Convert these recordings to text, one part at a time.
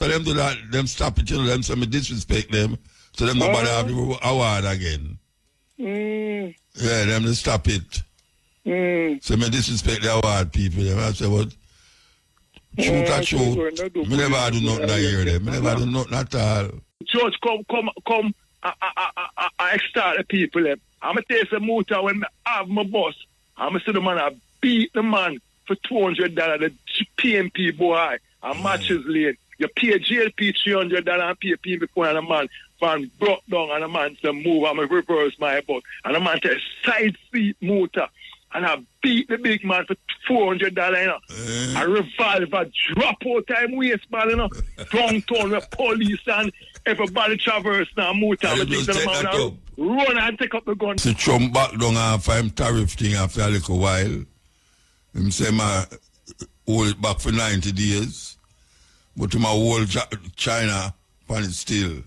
So them do that, them stop it, you know, them say me disrespect them, so them nobody have the award again. Yeah, them to stop it. So me disrespect the award people. Them. I say, what? Shoot or shoot. Me never do nothing that year them. Me never do nothing at all. George, come, I start the people. I'm going to take some muta when I have my boss. I'm going to see the man, I beat the man for $200, the PMP boy, and matches late. You pay JLP $300 and pay people for the man from broke down and the man to move and I reverse my bus. And the man take side seat motor and I beat the big man for $400, you know. A revolver drop out time waistband, you know. Downtown with police and everybody traverse now motor. Run and take up the gun. So Trump back down after him tariff thing after a little while. Him say my hold it back for 90 days. But him a hold China on it still.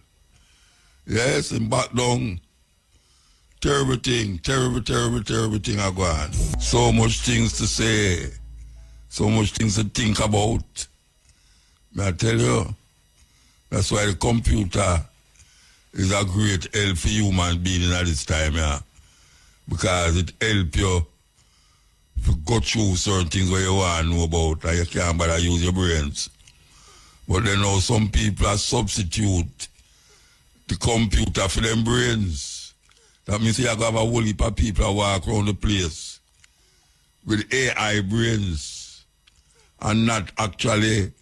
Yes, him back down. Terrible thing I go on. So much things to say. So much things to think about. May I tell you? That's why the computer is a great help for human being at this time, yeah. Because it helps you to go through certain things where you want to know about and you can't bother use your brains. But then now some people are substitute the computer for them brains. That means you have a whole heap of people who walk around the place with AI brains and not actually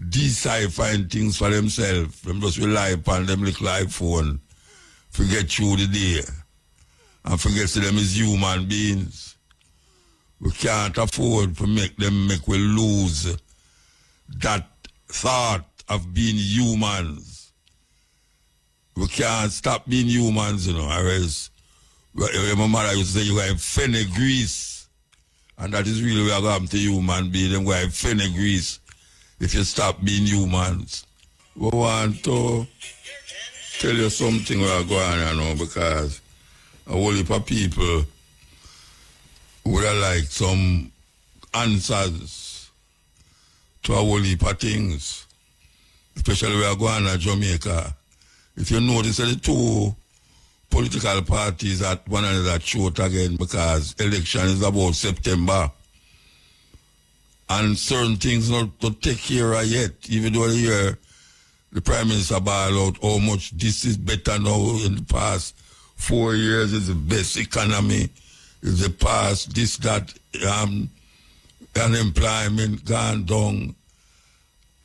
deciphering things for themselves. Them just rely upon them little iPhone, forget through the day, and forget to them as human beings. We can't afford to make we lose that thought of being humans. We can't stop being humans, you know. Whereas my mother used to say you got fennel grease, and that is really what happened to human beings. Them got fennel grease. If you stop being humans. We want to tell you something what's going on, you know, because a whole heap of people would have liked some answers to a whole heap of things, especially where going to Jamaica. If you notice that the two political parties at one another throat again because election is about September. And certain things not to take care of yet, even though the Prime Minister bail out how much this is better now in the past 4 years is the best economy, is the past, this, that, unemployment gone down.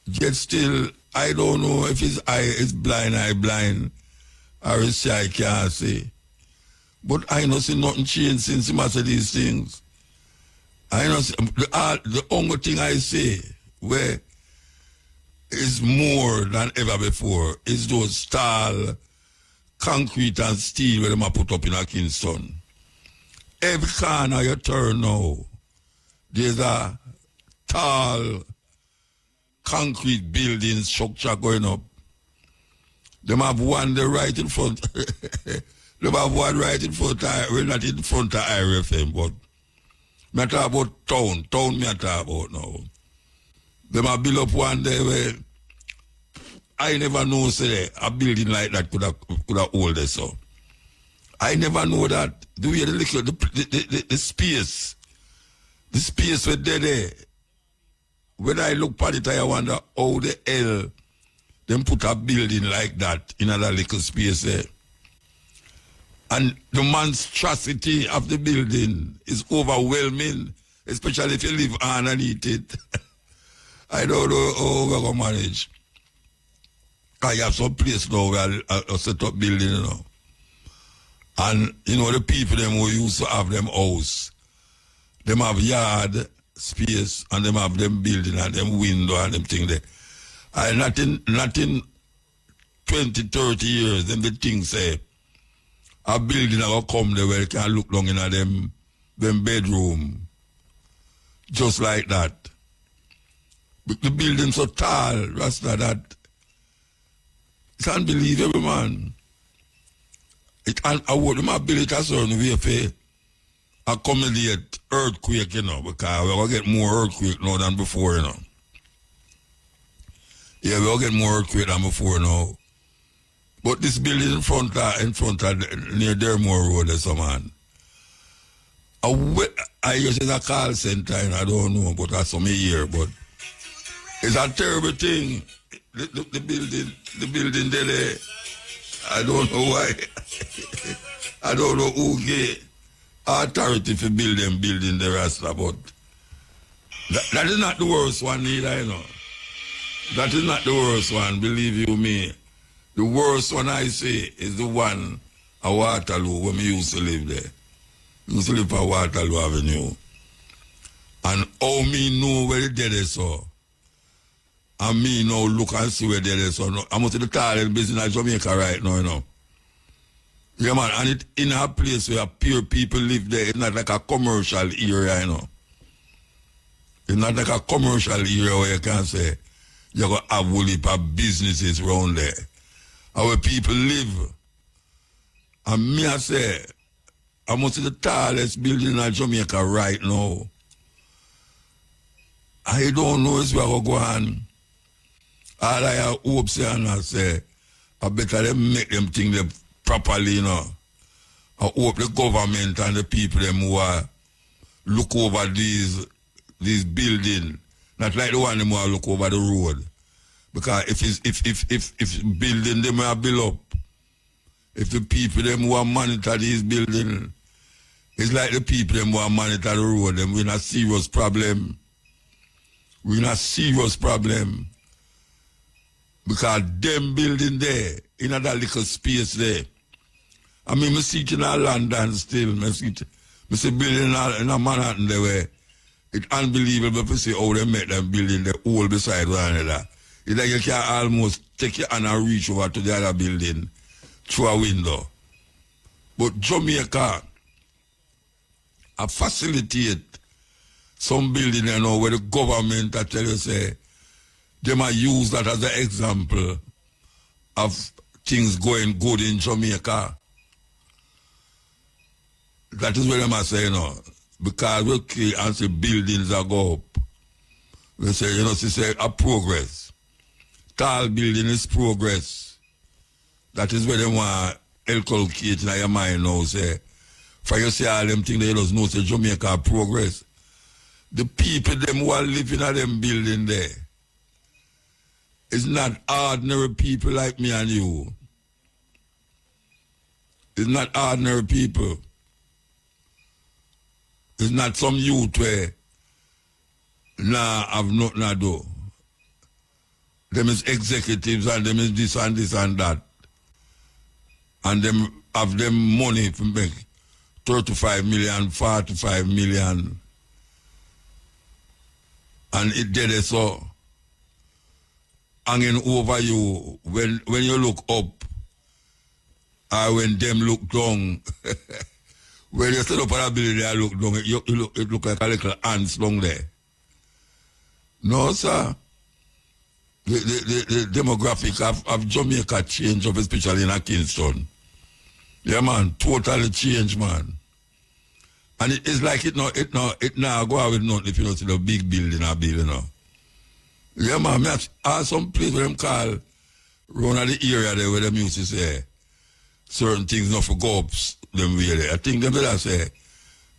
Yet still, I don't know if his eye is blind, or his eye can't see. But I don't see nothing change since he must say these things. I know the only thing I say where is more than ever before is those tall concrete and steel where they put up in a Kingston. Every corner you turn now, there's a tall concrete building structure going up. They have one there right in front. They have one right in front of, well, not in front of IRFM, but I talk about town me I talk about now. They might build up one day where I never know say a building like that could have hold this so. I never know that the way the space were there. When I look at it, I wonder how the hell them put a building like that in a little space there. And the monstrosity of the building is overwhelming, especially if you live underneath it. I don't know how we're going to manage. I have some place now where I set up building, you know. And, you know, the people them who used to have them house, them have yard space and them have them building and them window and them thing there. And not in 20, 30 years, them the thing say, a building that will come there where you can look down in them bedroom. Just like that. But the building so tall, Rasta, that it's unbelievable, man. I would my ability a certain way for accommodate earthquake, you know, because we're going to get more earthquake now than before, you know. Yeah, we'll get more earthquake than before now. But this building in front of near Dermore Road, there's some man. I use it a call center, and I don't know, but that's some here. But it's a terrible thing. The building there. I don't know why. I don't know who gave authority for building the Rasta, but that is not the worst one either, you know. That is not the worst one, believe you me. The worst one I say is the one at Waterloo when we used to live there. We used to live at Waterloo Avenue. And how me know where the dead is so. And me now look and see where the dead is so. I'm out to the toilet business in Jamaica right now, you know. Yeah, man, and it in a place where pure people live there. It's not like a commercial area, you know. It's not like a commercial area where you can say you're going to have a whole heap of businesses around there. And where people live. And me, I say, I'm going to the tallest building in Jamaica right now. I don't know if we're going to go on. All I have hopes and I say, I better them make them think them properly, you know. I hope the government and the people them who are look over these buildings, not like the one them who are look over the road. Because if building them are built up, if the people them who are monitor these buildings, it's like the people them who are monitor the road, them we're in a serious problem. We're in a serious problem. Because them building there, in that little space there. I mean, I see it in London still. I see building in a Manhattan there where it's unbelievable to see how they make them building the all beside one another. It's like you can almost take your hand and reach over to the other building through a window. But Jamaica, I facilitate some building, you know, where the government, I tell you, say, they might use that as an example of things going good in Jamaica. That is what I must say, you know, because we kill and see buildings that go up. We say, you know, she say a progress. Tall building is progress. That is where they want to inculcate in your mind now, say. For you say all them things, they just know, say Jamaica progress. The people, them who are living at them building there, it's not ordinary people like me and you. It's not ordinary people. It's not some youth where have nothing to do. Them is executives and them is this and this and that. And them have them money to make 35 million, 45 million. And it did it so. Hanging over you when you look up or when them look down. When you stand up on a building and look down, it look like a little ants down there. No, sir. The demographic of Jamaica changed up, especially in Kingston. Yeah, man, totally changed, man. And it's like it now go out with nothing if you don't see the big building or building now. Yeah, man, I some place where them call around the area there where them used to say certain things not for go up them way there. I think them better say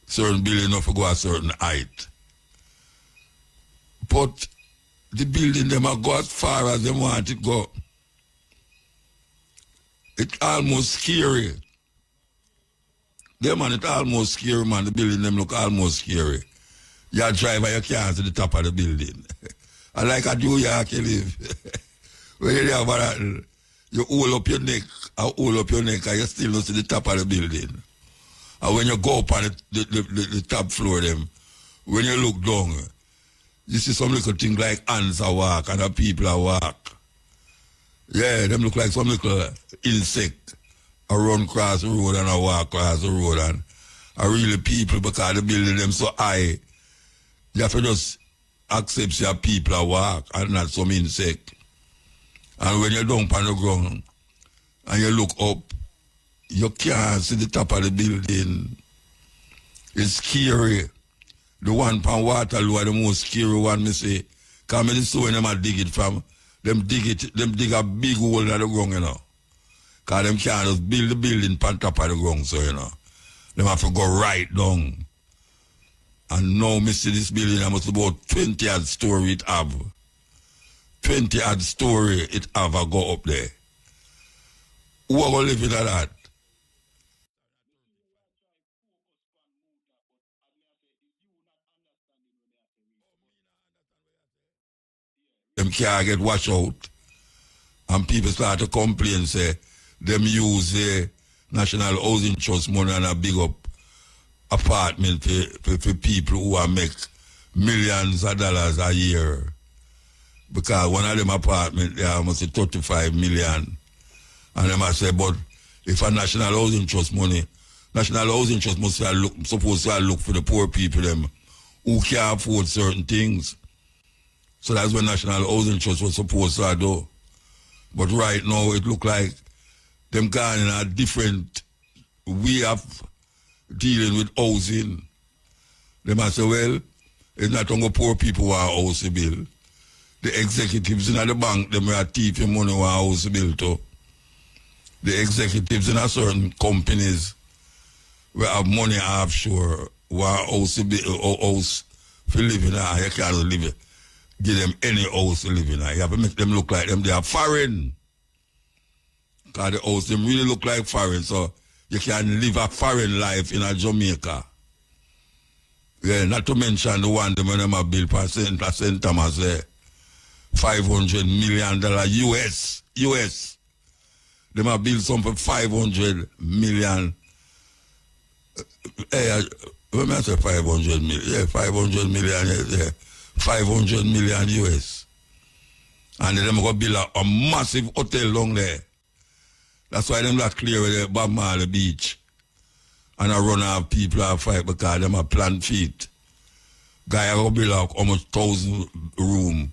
certain building not for go a certain height. But the building them are go as far as they want it go. It's almost scary. Yeah, man, it's almost scary, man. The building them look almost scary. You drive and you can't see the top of the building. I like a New York you live. When you have that, you hold up your neck, and you still don't see the top of the building. And when you go up on the top floor them, when you look down, you see some little things like ants a walk and the people a walk. Yeah, them look like some little insect a run across the road and a walk across the road and are really people because the building them so high. You have to just accept your people a walk and not some insect. And when you're down on the ground and you look up, you can't see the top of the building. It's scary. The one from Waterloo are the most scary one, me say. Because I saw them I dig it from them dig a big hole in the ground, you know. Because them can't just build the building on top of the ground, so, you know. Them have to go right down. And now, me see this building, I must about 20 odd story it have. 20 odd story it have a go up there. Who are going to live in that? Them can't get washed out. And people start to complain, say, them use the National Housing Trust money and a big up apartment for people who are make millions of dollars a year. Because one of them apartments, they are almost 35 million. And them I say, but if a National Housing Trust money, National Housing Trust must supposed to look for the poor people them who can't afford certain things. So that's what National Housing Trust was supposed to do. But right now it look like them gone in a different way of dealing with housing. They might say, well, it's not only poor people who are house bill. The executives in the bank, them are thieving money who are house bill too. The executives in a certain companies who have money offshore who are house for living. You can't live, give them any house to live in. You have to make them look like them they are foreign. Because the house them really look like foreign, so you can live a foreign life in a Jamaica. Yeah, not to mention the one them when them have built for St. Thomas there. $500 million US. They might build some for 500 million. When I say 500 million, yeah, 500 million, yeah, 500 million US. And then go build a massive hotel down there. That's why them not clear with the Bob Marley Beach. And I run out people are fight because them are plant feet. Guy go build like almost 1,000 room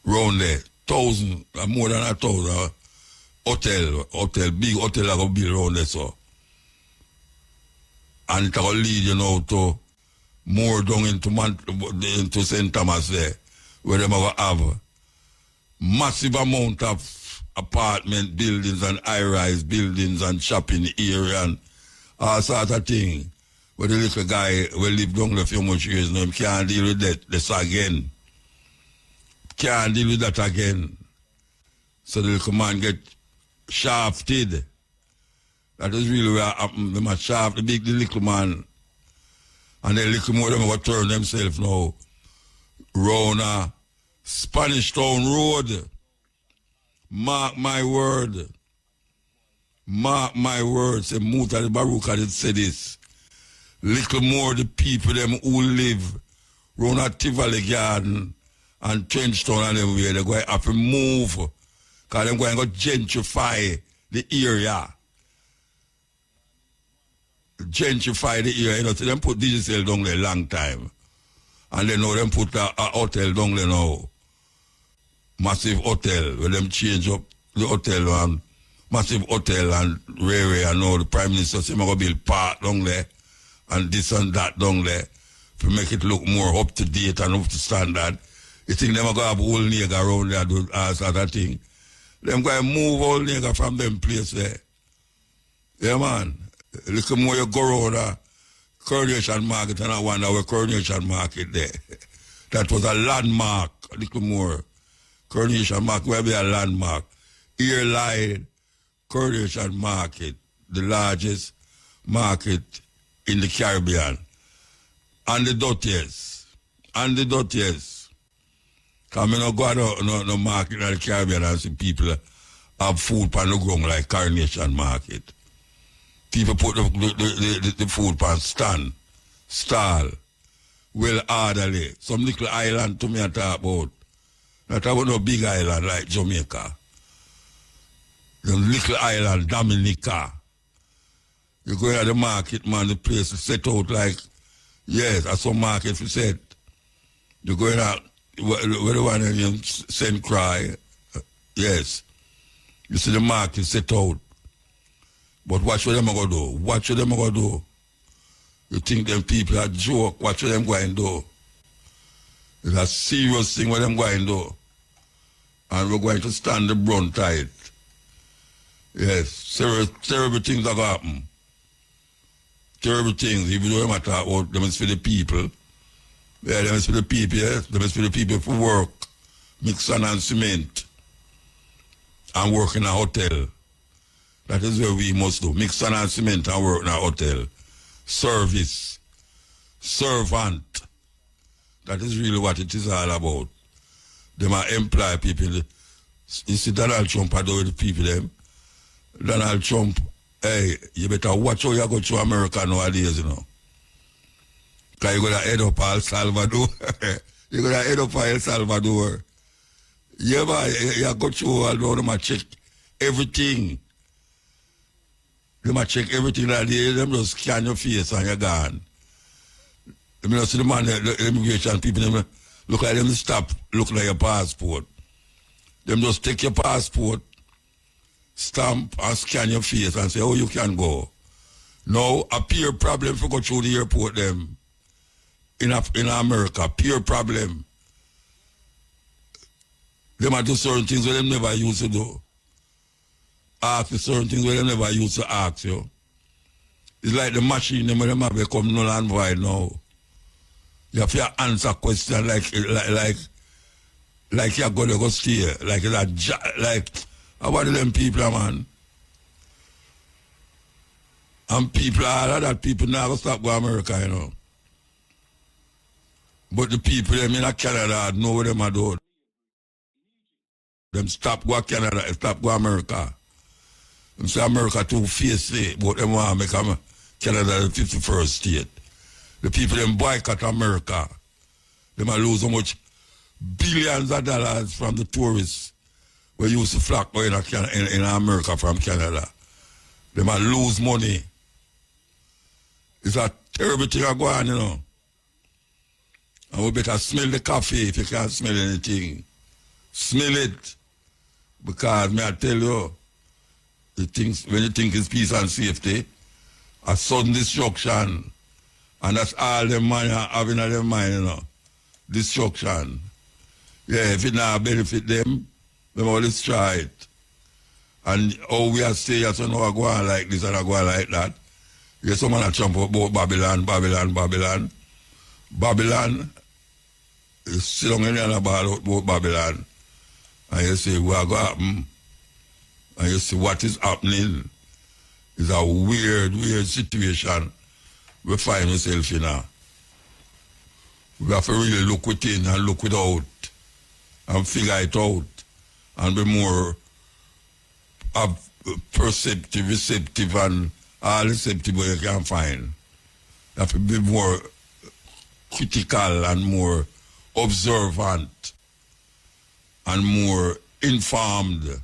round there. 1,000, more than 1,000. Hotel, big hotel I go build around there, so. And it will lead, you know, to more down into St. Thomas there, where they will have massive amount of apartment buildings and high-rise buildings and shopping area and all sorts of things. But the little guy will live down there a few much years now, he can't deal with that this again. Can't deal with that again. So the little man get shafted. That is really where happened. They must shaft the little man. And the little more them will turn themselves now round a Spanish Town Road. Mark my word. Mark my word. Say Mutabaruka did say this. Little more the people them who live round a Tivoli Garden and Trenchtown and everywhere, they're going to have to move. Because they're going to gentrify the area. Gentrify the area. You know, so them put digital down there a long time. And then now them put a hotel down there now. Massive hotel. Where them change up the hotel and massive hotel and railway and now the Prime Minister says going to build park down there and this and that down there to make it look more up to date and up to standard. You think them going to have whole nigger around there do all sort of thing. Them going to move all nigger from them place there. Yeah, man. Little more you go around Coronation Market and I wonder where Coronation Market there. That was a landmark, a little more. Coronation Market will be a landmark. Here lied Coronation Market, the largest market in the Caribbean. And the dirtiest. And the dirtiest. Because I don't go to no market in the Caribbean and see people have food on the ground like Coronation Market. People put the food on stall, well orderly. Some little island to me I talk about. Not about no big island like Jamaica. The little island, Dominica. You go to the market, man, the place is set out like, yes, at some market you said. You go in where the one in you send cry, yes. You see the market set out. But watch what them going to do. Watch what them going to do. You think them people are joke. Watch what them going to do. It's a serious thing what them going to do. And we're going to stand the brunt of it. Yes, terrible things are going to happen. Terrible things, even though I'm talking about them is for the people. Yeah, them is for the people, yes. Them is for the people for work, mix sand and cement, and work in a hotel. That is what we must do. Mix sand and cement and work in a hotel. Service. Servant. That is really what it is all about. Them are employ people. You see Donald Trump are doing the people them. Donald Trump, hey, you better watch how you go to America nowadays, you know. Because you're going to head up El Salvador. You're going to head up El Salvador. You go to all them check everything. Them check everything that day. Them just scan your face and you're gone. Them just see the man, the immigration people, them look like them stop, look like your passport. Them just take your passport, stamp and scan your face and say, oh, you can go. Now, a peer problem for go through the airport them in America, peer problem. They might do certain things where they never used to do. Ask for certain things where they never used to ask you. It's like the machine, them have become null and void now. You have to answer questions like you're going to go stay. Like, about them people, man. And people, all of that people now go stop going to America, you know. But the people them in Canada know what them are doing. Them stop go to Canada, stop go to America. Them say America too fiercely, but them want to make Canada the 51st state. The people them boycott America. They might lose so much billions of dollars from the tourists who used to flock in America from Canada. They might lose money. It's a terrible thing going on, you know. And we better smell the coffee if you can't smell anything. Smell it. Because, may I tell you, when you think it's peace and safety, a sudden destruction, and that's all them man having in their mind, you know. Destruction. Yeah, if it not benefit them will destroy it. And how we are saying, so now I go on like this and I go on like that. Yeah, someone a jump about Babylon. Babylon, you sit down in the about Babylon, and you say, what going to happen? And you see what is happening. It's a weird situation we find ourselves in now. We have to really look within and look without and figure it out and be more perceptive, receptive, and all receptive you can find. You have to be more critical and more observant and more informed.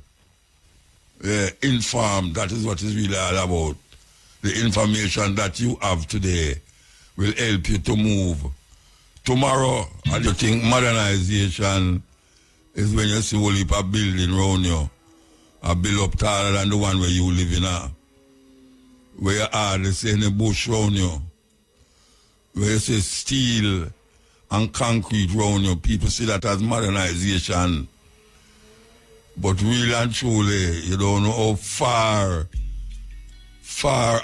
Informed, that is what it's really all about. The information that you have today will help you to move. Tomorrow, I do think modernization is when you see a whole heap of building around you. A build up taller than the one where you live in now. Where you hardly see any bush around you. Where you see steel and concrete around you. People see that as modernization. But really and truly, you don't know how far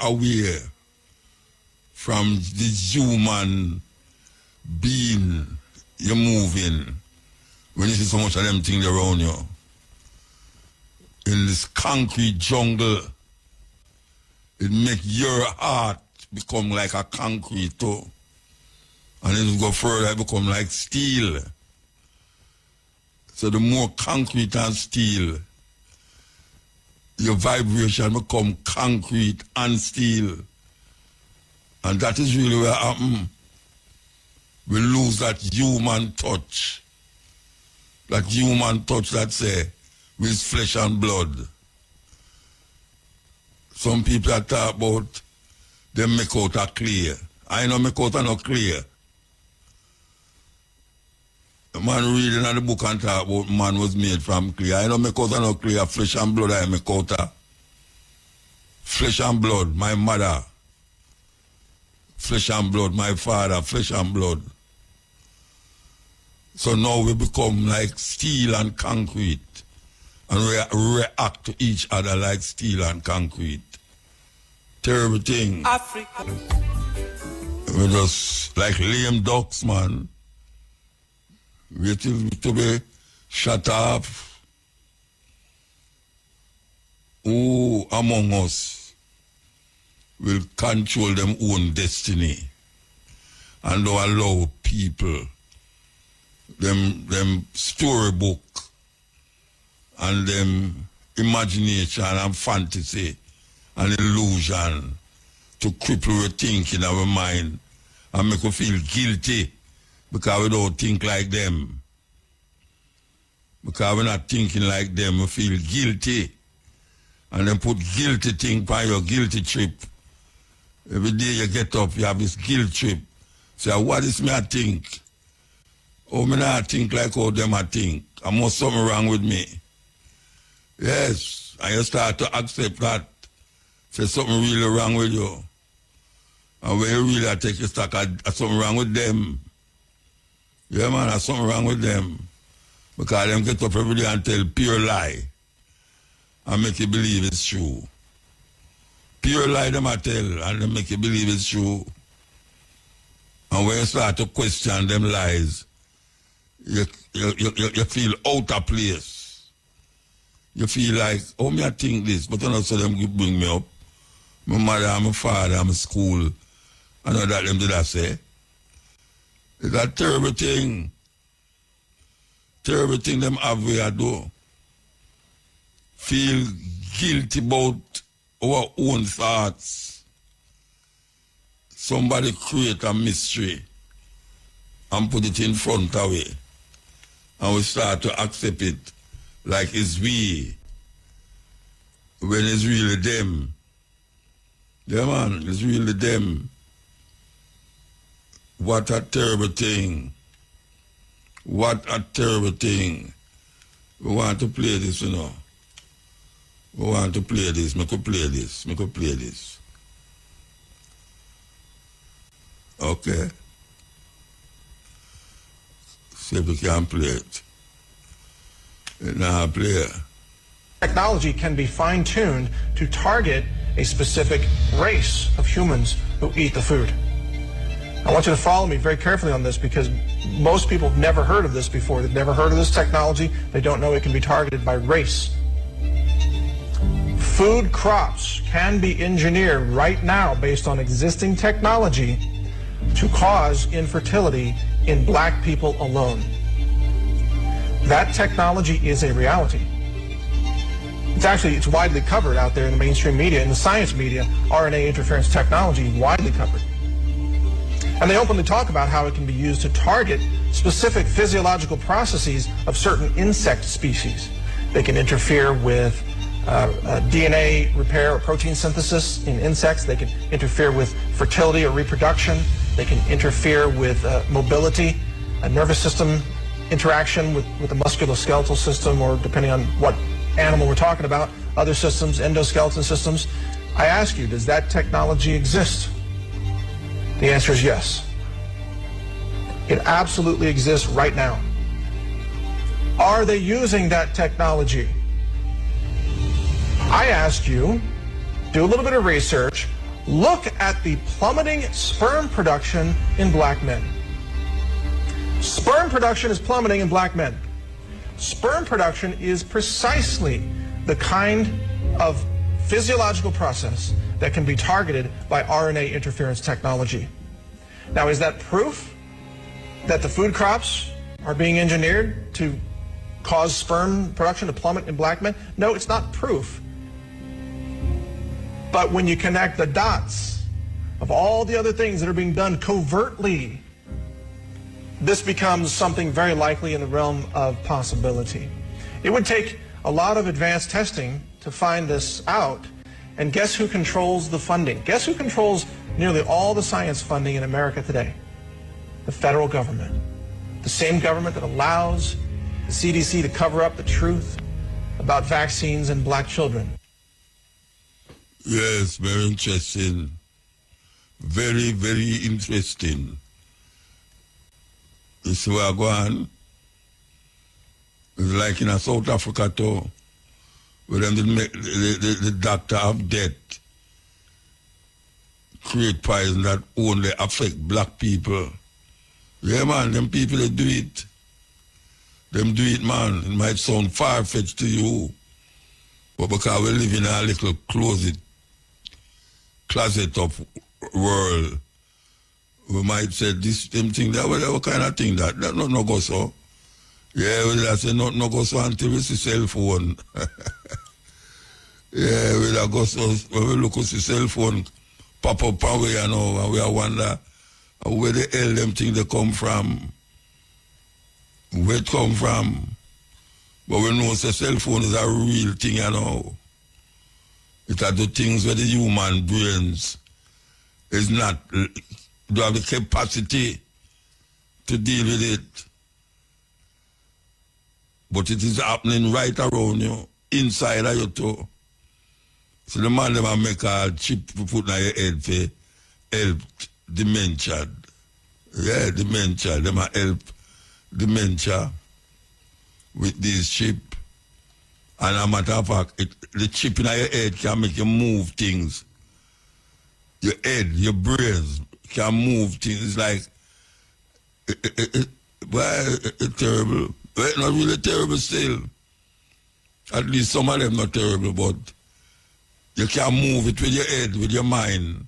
away from this human being you're moving when you see so much of them things around you. In this concrete jungle, it make your heart become like a concrete too. And it go further, it become like steel. So the more concrete and steel, your vibration become concrete and steel. And that is really what happens. We lose that human touch. That human touch that say, with flesh and blood. Some people that talk about them make out a clay. I know make out a no clay. The man reading in the book and talk about man was made from clay. I know make out a no clay, flesh and blood I make out a. Flesh and blood, my mother. Flesh and blood, my father, flesh and blood. So now we become like steel and concrete. And we react to each other like steel and concrete. Terrible thing. Africa. We just like lame ducks, man. Waiting to be shut off. Who among us will control them own destiny and don't allow people, them storybook and them imagination and fantasy and illusion to cripple our thinking our mind and make us feel guilty because we don't think like them. Because we're not thinking like them, we feel guilty. And then put guilty thing on your guilty trip. Every day you get up, you have this guilt trip. Say, what is me I think? Oh, me not think like how them I think. I must something wrong with me. Yes, and you start to accept that. Say something really wrong with you. And when you really take your stock, something wrong with them. Yeah, man, there's something wrong with them. Because them get up every day and tell pure lie. And make you believe it's true. Pure lie them I tell, and they make you believe it's true. And when you start to question them lies, you feel out of place. You feel like, oh, me I think this, but I know so them bring me up. My mother and my father and my school, I know that them did I say. It's a terrible thing. Terrible thing them have we I do. Feel guilty about our own thoughts. Somebody create a mystery and put it in front of we. And we start to accept it like it's we. When it's really them. Yeah, man, it's really them. What a terrible thing. What a terrible thing. We want to play this, you know. We want to play this. Make us play this. Make us play this. Okay. See if we can play it. Now play it. Technology can be fine-tuned to target a specific race of humans who eat the food. I want you to follow me very carefully on this because most people have never heard of this before. They've never heard of this technology. They don't know it can be targeted by race. Food crops can be engineered right now based on existing technology to cause infertility in black people alone. That technology is a reality. It's widely covered out there in the mainstream media, in the science media. RNA interference technology is widely covered. And they openly talk about how it can be used to target specific physiological processes of certain insect species. They can interfere with DNA repair or protein synthesis in insects. They can interfere with fertility or reproduction. They can interfere with mobility, a nervous system interaction with the musculoskeletal system, or depending on what animal we're talking about, other systems, endoskeleton systems. I ask you, does that technology exist? The answer is yes. It absolutely exists right now. Are they using that technology? I ask you, do a little bit of research, look at the plummeting sperm production in black men. Sperm production is plummeting in black men. Sperm production is precisely the kind of physiological process that can be targeted by RNA interference technology. Now, is that proof that the food crops are being engineered to cause sperm production to plummet in black men? No, it's not proof. But when you connect the dots of all the other things that are being done covertly, this becomes something very likely in the realm of possibility. It would take a lot of advanced testing to find this out. And guess who controls the funding? Guess who controls nearly all the science funding in America today? The federal government. The same government that allows the CDC to cover up the truth about vaccines and black children. Yes, very interesting. Very, very interesting. You see where I go on? It's like in South Africa too, where them did make the doctor of death create poison that only affect black people. Yeah, man, them people that do it. Them do it, man. It might sound far-fetched to you, but because we live in a little closet of world, we might say this, them thing, that, whatever kind of thing that no go so. Yeah, we'll say no go so until we see cell phone. Yeah, we'll go so, when we look at the cell phone pop up and we, and we wonder where the hell them things they come from. Where it come from. But we know the cell phone is a real thing, It are the things where the human brains is not, do have the capacity to deal with it. But it is happening right around you, inside of you too. So the man them make a chip to put in your head for help dementia. Yeah, dementia. Them help dementia with this chip. And a matter of fact, the chip in your head can make you move things. Your head, your brains can move things. It's like, it's terrible. Well, not really terrible still. At least some of them not terrible, but you can move it with your head, with your mind,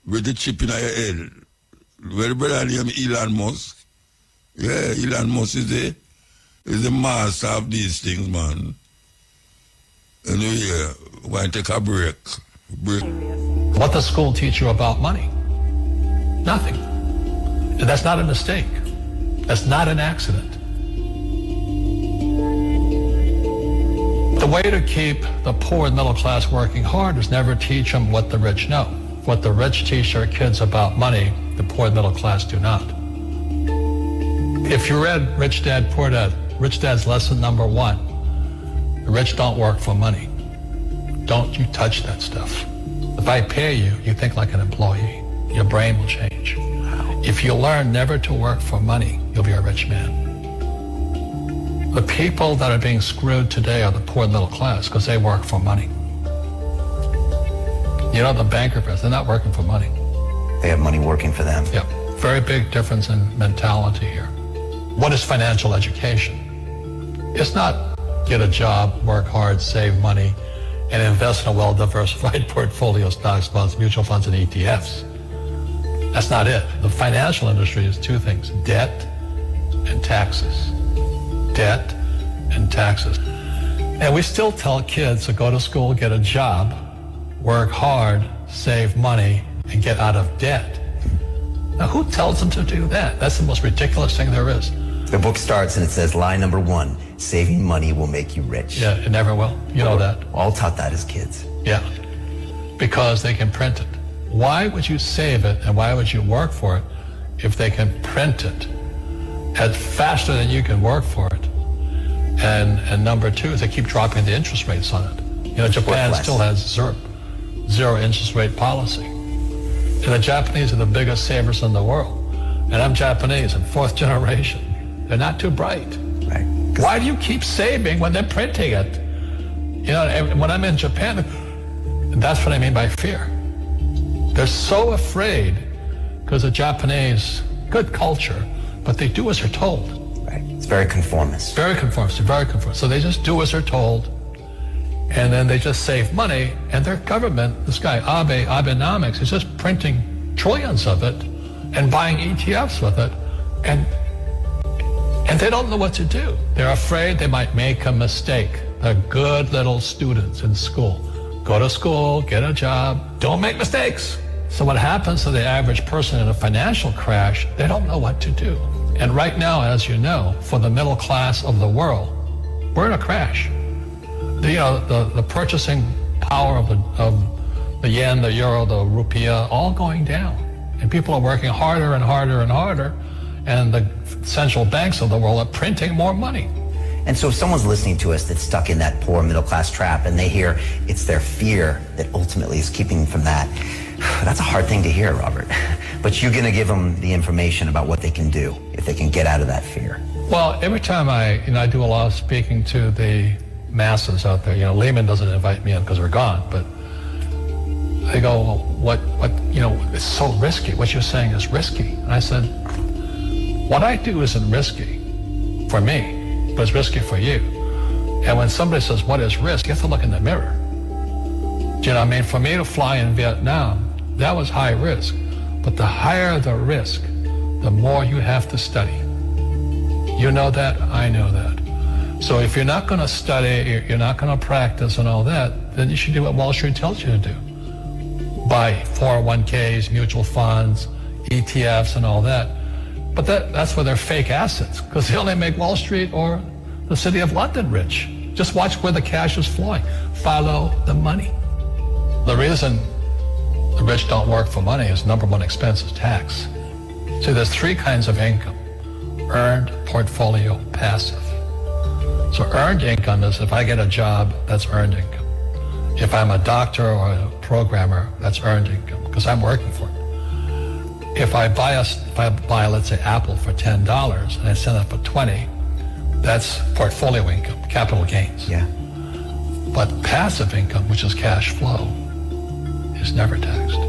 with the chip in your head. Very brother named Elon Musk. Yeah, Elon Musk is the master of these things, man. Anyway, we're going to take a break. What does school teach you about money? Nothing. And that's not a mistake. That's not an accident. The way to keep the poor and middle class working hard is never teach them what the rich know. What the rich teach their kids about money, the poor and middle class do not. If you read Rich Dad, Poor Dad, Rich Dad's lesson number 1, the rich don't work for money. Don't you touch that stuff. If I pay you, you think like an employee. Your brain will change. If you learn never to work for money, you'll be a rich man. The people that are being screwed today are the poor and middle class because they work for money. You know, the banker, they're not working for money. They have money working for them. Yep. Very big difference in mentality here. What is financial education? It's not get a job, work hard, save money, and invest in a well-diversified portfolio of stocks, bonds, mutual funds, and ETFs. That's not it. The financial industry is two things: debt and taxes. Debt and taxes. And we still tell kids to go to school, get a job, work hard, save money, and get out of debt. Now, who tells them to do that? That's the most ridiculous thing there is. The book starts and it says, line number 1, saving money will make you rich. Yeah, it never will. You know that. All taught that as kids. Yeah, because they can print it. Why would you save it and why would you work for it if they can print it faster than you can work for it? And number 2 is they keep dropping the interest rates on it. You know, Japan still has zero interest rate policy. And the Japanese are the biggest savers in the world. And I'm Japanese, I'm 4th generation. They're not too bright. Right. Why do you keep saving when they're printing it? You know, when I'm in Japan, that's what I mean by fear. They're so afraid because the Japanese, good culture, but they do as they're told. Right. It's very conformist. Very conformist, very conformist. So they just do as they're told, and then they just save money, and their government, this guy Abenomics, is just printing trillions of it and buying ETFs with it, and they don't know what to do. They're afraid they might make a mistake. They're good little students in school. Go to school, get a job, don't make mistakes. So what happens to the average person in a financial crash, they don't know what to do. And right now, as you know, for the middle class of the world, we're in a crash. The purchasing power of the yen, the euro, the rupiah, all going down. And people are working harder and harder and harder, and the central banks of the world are printing more money. And so if someone's listening to us that's stuck in that poor middle class trap and they hear it's their fear that ultimately is keeping them from that, that's a hard thing to hear, Robert. But you're going to give them the information about what they can do if they can get out of that fear. Well, every time I do a lot of speaking to the masses out there, Lehman doesn't invite me in because they're gone, but they go, well, what, it's so risky. What you're saying is risky. And I said, what I do isn't risky for me, but it's risky for you. And when somebody says, what is risk? You have to look in the mirror. Do you know what I mean? For me to fly in Vietnam, that was high risk. But the higher the risk, the more you have to study. You know that, I know that. So if you're not going to study, you're not going to practice and all that, then you should do what Wall Street tells you to do. Buy 401ks, mutual funds, ETFs and all that. But that's where they're fake assets, because they only make Wall Street or the City of London rich. Just watch where the cash is flowing. Follow the money. The reason the rich don't work for money is number one expense is tax. See, there's three kinds of income: earned, portfolio, passive. So earned income is if I get a job, that's earned income. If I'm a doctor or a programmer, that's earned income because I'm working for it. If I buy, let's say, Apple for $10 and I sell it for $20, that's portfolio income, capital gains. Yeah. But passive income, which is cash flow, is never taxed.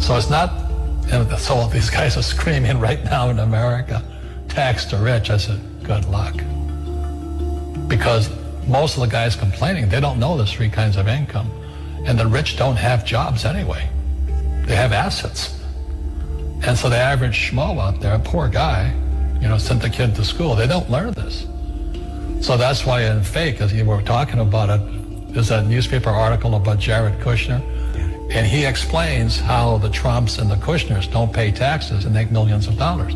So it's not, so these guys are screaming right now in America, tax the rich. I said, good luck. Because most of the guys complaining, they don't know there's three kinds of income. And the rich don't have jobs anyway. They have assets. And so the average schmo out there, poor guy, sent the kid to school. They don't learn this. So that's why in fake, as you were talking about it, there's a newspaper article about Jared Kushner. And he explains how the Trumps and the Kushners don't pay taxes and make millions of dollars.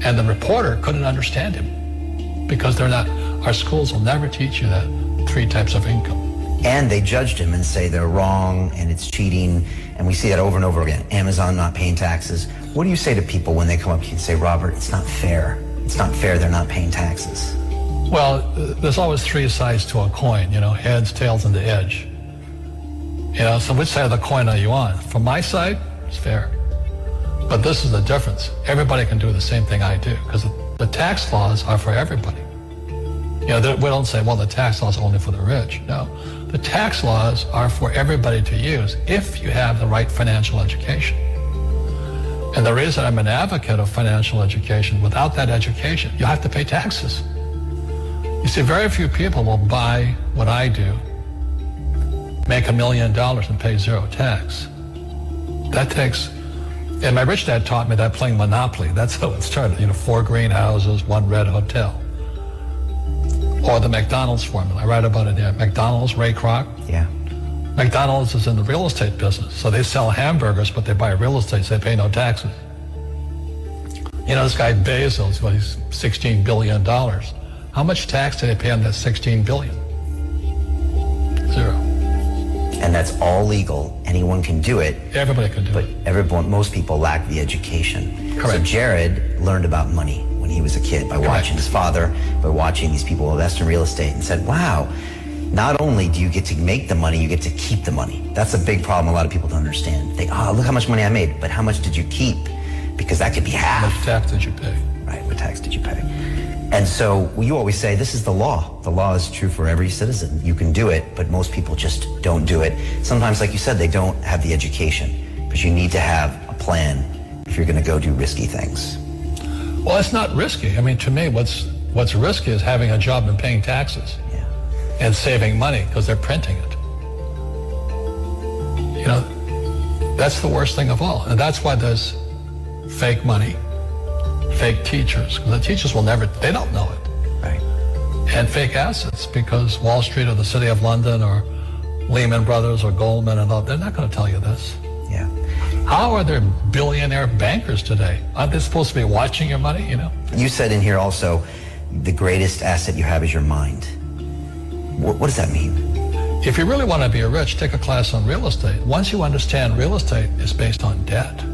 And the reporter couldn't understand him because our schools will never teach you that three types of income. And they judged him and say they're wrong and it's cheating. And we see that over and over again. Amazon not paying taxes. What do you say to people when they come up to you and say, Robert, it's not fair. It's not fair they're not paying taxes. Well, there's always three sides to a coin, heads, tails, and the edge. So which side of the coin are you on? From my side, it's fair. But this is the difference. Everybody can do the same thing I do because the tax laws are for everybody. We don't say, well, the tax laws are only for the rich. No, the tax laws are for everybody to use if you have the right financial education. And the reason I'm an advocate of financial education, without that education, you have to pay taxes. You see, very few people will buy what I do, make $1 million and pay zero tax. That takes, and my rich dad taught me that playing Monopoly. That's how it started, 4 greenhouses, 1 red hotel. Or the McDonald's formula. I write about it there. McDonald's, Ray Kroc. Yeah. McDonald's is in the real estate business. So they sell hamburgers, but they buy real estate, so they pay no taxes. This guy Bezos, he's $16 billion. How much tax did they pay on that $16 billion? Zero. And that's all legal. Anyone can do it. Everybody can do but it. Most people lack the education. Correct. So Jared learned about money when he was a kid by watching his father, by watching these people invest in real estate, and said, wow, not only do you get to make the money, you get to keep the money. That's a big problem a lot of people don't understand. They, look how much money I made, but how much did you keep? Because that could be half. How much tax did you pay? Right, what tax did you pay? And so you always say, this is the law. The law is true for every citizen. You can do it, but most people just don't do it. Sometimes, like you said, they don't have the education, but you need to have a plan if you're going to go do risky things. Well, it's not risky. I mean, to me, what's risky is having a job and paying taxes. Yeah. And saving money because they're printing it. That's the worst thing of all. And that's why there's fake money, fake teachers, because the teachers they don't know it. Right. And fake assets, because Wall Street or the City of London or Lehman Brothers or Goldman and all, they're not going to tell you this. Yeah. How are there billionaire bankers today? Aren't they supposed to be watching your money, You said in here also, the greatest asset you have is your mind. What does that mean? If you really want to be rich, take a class on real estate. Once you understand real estate is based on debt,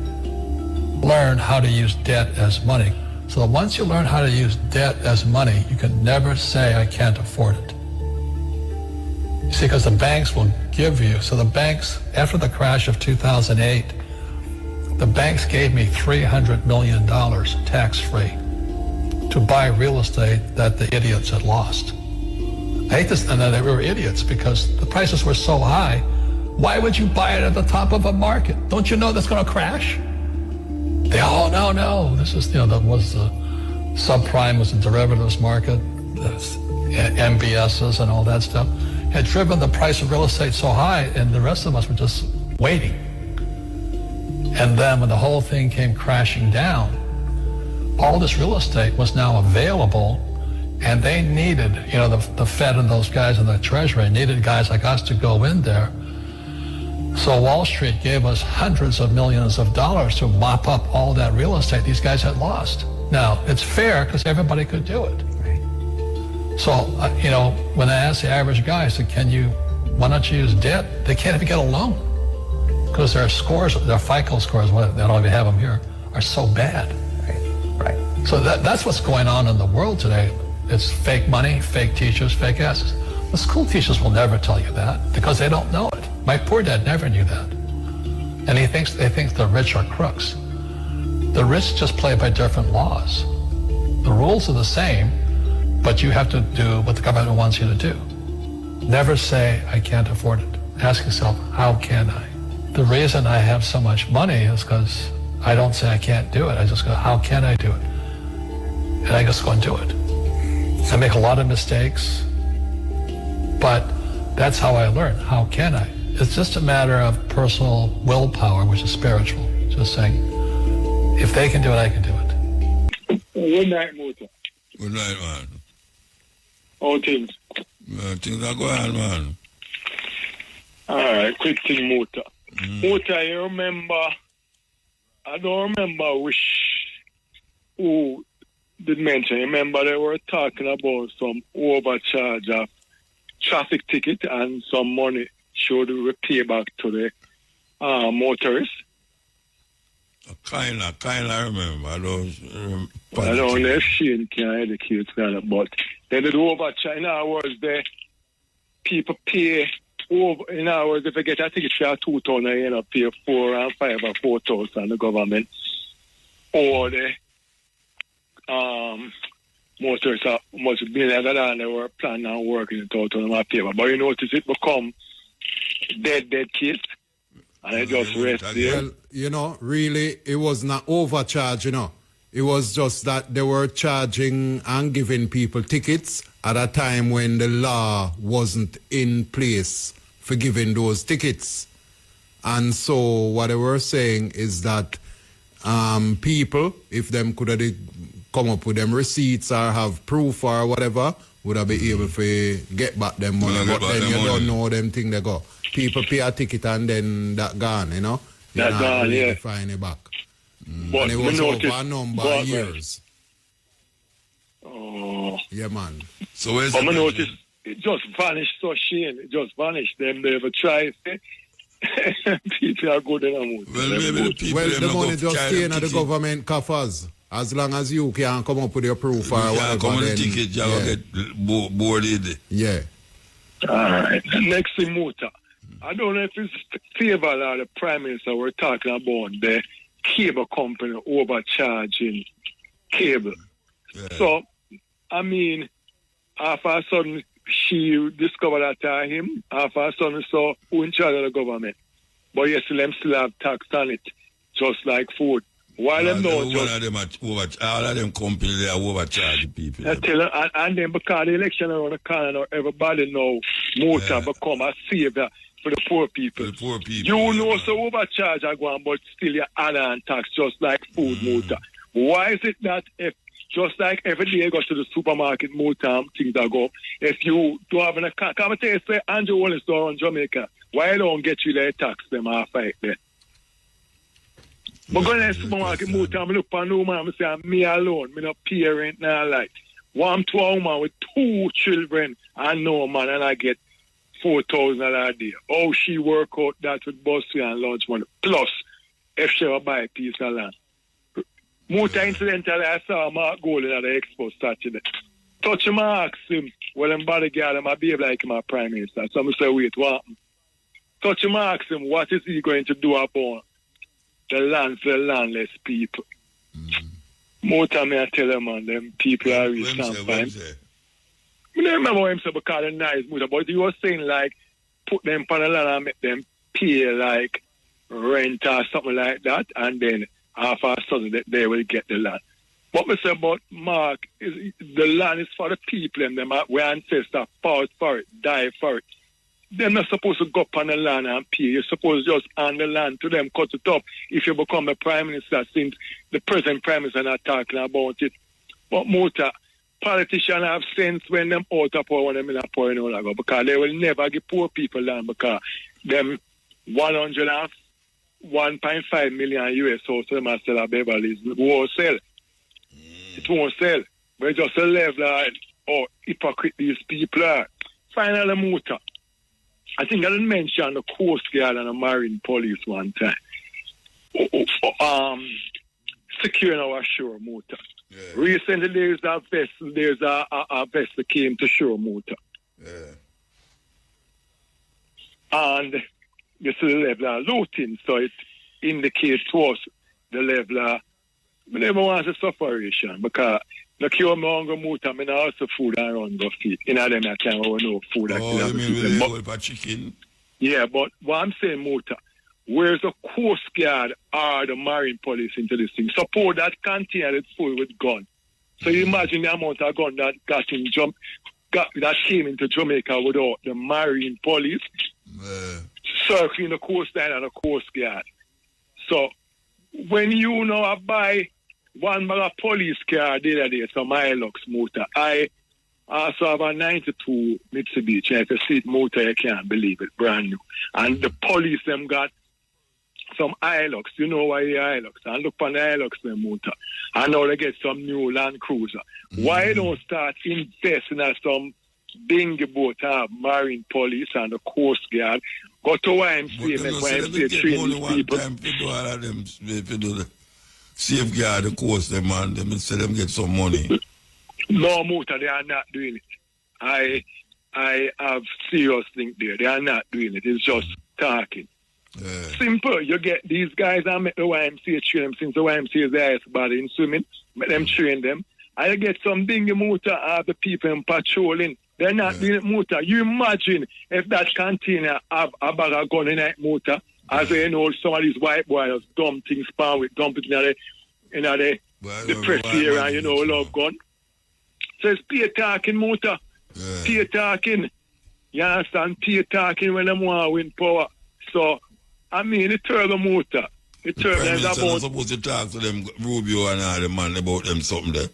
learn how to use debt as money. So once you learn how to use debt as money, you can never say, I can't afford it. You see, because the banks will give you, so the banks, after the crash of 2008, the banks gave me $300 million tax-free. to buy real estate that the idiots had lost. I hate this, and they were idiots because the prices were so high. Why would you buy it at the top of a market? Don't you know that's going to crash? They all, no. This is, that was the subprime was the derivatives market, the MBSs and all that stuff had driven the price of real estate so high, and the rest of us were just waiting. And then when the whole thing came crashing down, all this real estate was now available, and they needed, the Fed and those guys in the Treasury needed guys like us to go in there. So Wall Street gave us hundreds of millions of dollars to mop up all that real estate these guys had lost. Now, it's fair because everybody could do it. So, when I asked the average guy, I said, why don't you use debt? They can't even get a loan because their scores, their FICO scores, they don't even have them here, are so bad. Right. So that's what's going on in the world today. It's fake money, fake teachers, fake asses. The school teachers will never tell you that because they don't know it. My poor dad never knew that. And they think the rich are crooks. The rich just play by different laws. The rules are the same, but you have to do what the government wants you to do. Never say, I can't afford it. Ask yourself, how can I? The reason I have so much money is because I don't say I can't do it. I just go, how can I do it? And I just go and do it. I make a lot of mistakes, but that's how I learn. How can I? It's just a matter of personal willpower, which is spiritual. Just saying, if they can do it, I can do it. Good night, Muta. Good night, man. All things. Things are going, man. All right, quick thing, Muta. Muta, you remember, I don't remember who did mention. Remember they were talking about some overcharge of traffic ticket and some money should repay back to the motorists. Kind of remember. I don't know if Shane can educate me, but they did overcharge. In other words, the people pay over. In other words, if they get a ticket for 2,000, they end up pay 4 and 5 or 4,000 the government. Or the motorists must be like that and they were planning on working it out on my paper. But you notice it become dead case. And I just rest there. Well, really, it was not overcharge, It was just that they were charging and giving people tickets at a time when the law wasn't in place for giving those tickets. And so what they were saying is that people, if them could have come up with them receipts or have proof or whatever, would have been able to get back them money. But then you don't know them thing they go. People pay a ticket and then that gone, You're that not gone, really yeah. find it back. But and it was over a number of years. Oh. Yeah, man. So where's I noticed it just vanished, so Shane. It just vanished. Them they ever try. People are good in a mood. Well, maybe the people... Well, the money just staying at the government coffers. As long as you can come up with your proof or whatever. Come on the ticket, you get boarded. Yeah. All right. Next thing, Muta. I don't know if it's favor or the Prime Minister we're talking about the cable company overcharging cable. Yeah. So, I mean, after a sudden she discovered that him, after a sudden so who in charge of the government. But yes, them still have tax on it, just like food. Why them don't just... all of them companies, they are overcharging people. I tell you, and then because the election around the corner now, everybody know Muta become a savior for the poor people. For the poor people. You know, so overcharge are going, but still you add on tax just like food, Muta. Why is it that if, just like every day you go to the supermarket, Muta, things are go, if you don't have an account, come and tell you, say, Andrew Wallace store in Jamaica, why don't get you there tax them half right there? But going to the supermarket, Muta, I look for no man, I say, me alone, me not parent, now like, one to a woman with 2 children, and no man, and I get $4,000 a day. Oh, she work out that with bus fee and lunch money. Plus, if she ever buy a piece of land. Muta, incidentally, I saw Mark Golden at the expo Saturday. Touch him and ask him, well, I'm bodyguard, I behave like him a Prime Minister. So I say, wait, what happened? Touch him and ask him, what is he going to do about the land for the landless people? Muta, me I tell them, man, them people are really fine. I don't remember what him said because they're nice, Muta, but he was saying, like, put them on the land and make them pay, like, rent or something like that, and then half a sudden they will get the land. What we say about Mark is the land is for the people and them where ancestors fought for it, died for it. They're not supposed to go up on the land and pay. You're supposed to just hand the land to them, cut it up if you become a prime minister, since the present prime minister not talking about it. But Muta, politicians have sense when them out of power, when them in a power, you know, because they will never give poor people land because them 101.5 million US house them are still at Beverly's won't sell. It won't sell. But just a level of hypocrite these people are. Finally, Muta. I think I didn't mention the Coast Guard and the Marine Police one time. Securing our shore, Muta. Yeah. Recently, there's a vessel that came to shore, Muta. Yeah. And this is the level of looting, so it indicates to us the level of, I never want a separation because the cure me hunger Muta, I also food and run go feed. In them I can't have no food. You mean with the chicken? Yeah, but what I'm saying, Muta, where's the Coast Guard or the Marine Police into this thing? Suppose that container is full with gun. So you imagine the amount of gun that that came into Jamaica without the Marine Police circling the coastline and the Coast Guard. So when you know I buy one bag police car the other day, some Hilux motor, I also have a 92 Mitsubishi. If you see it motor, you can't believe it, brand new. And the police them got some Hilux, you know why the Hilux, and look on the Hilux them motor. And now they get some new Land Cruiser. Why don't start investing in some dinghy boat, Marine Police and the Coast Guard, go to YMCA, make YMCA train these people. Time to do all of them, if you do the safeguard the coast, them and them say them get some money. No, Muta, they are not doing it. I have serious thing there. They are not doing it. It's just talking. Simple. You get these guys and make the YMCA train them, since the YMCA is the highest body in swimming, make them train them. I get some dinghy Muta have the people in patrolling. They're not doing it, Muta. You imagine if that container have a bag of gun in it, Muta, as you know, some of these white boys dump things, dump it in the press area, and you know, love gun. So it's peer talking, Muta. Peer talking. You understand? Peer talking when them want to win power. So, I mean, it's terrible, Muta. It's terrible. The Prime Minister not supposed to talk to them, Rubio and all the man, about them something there.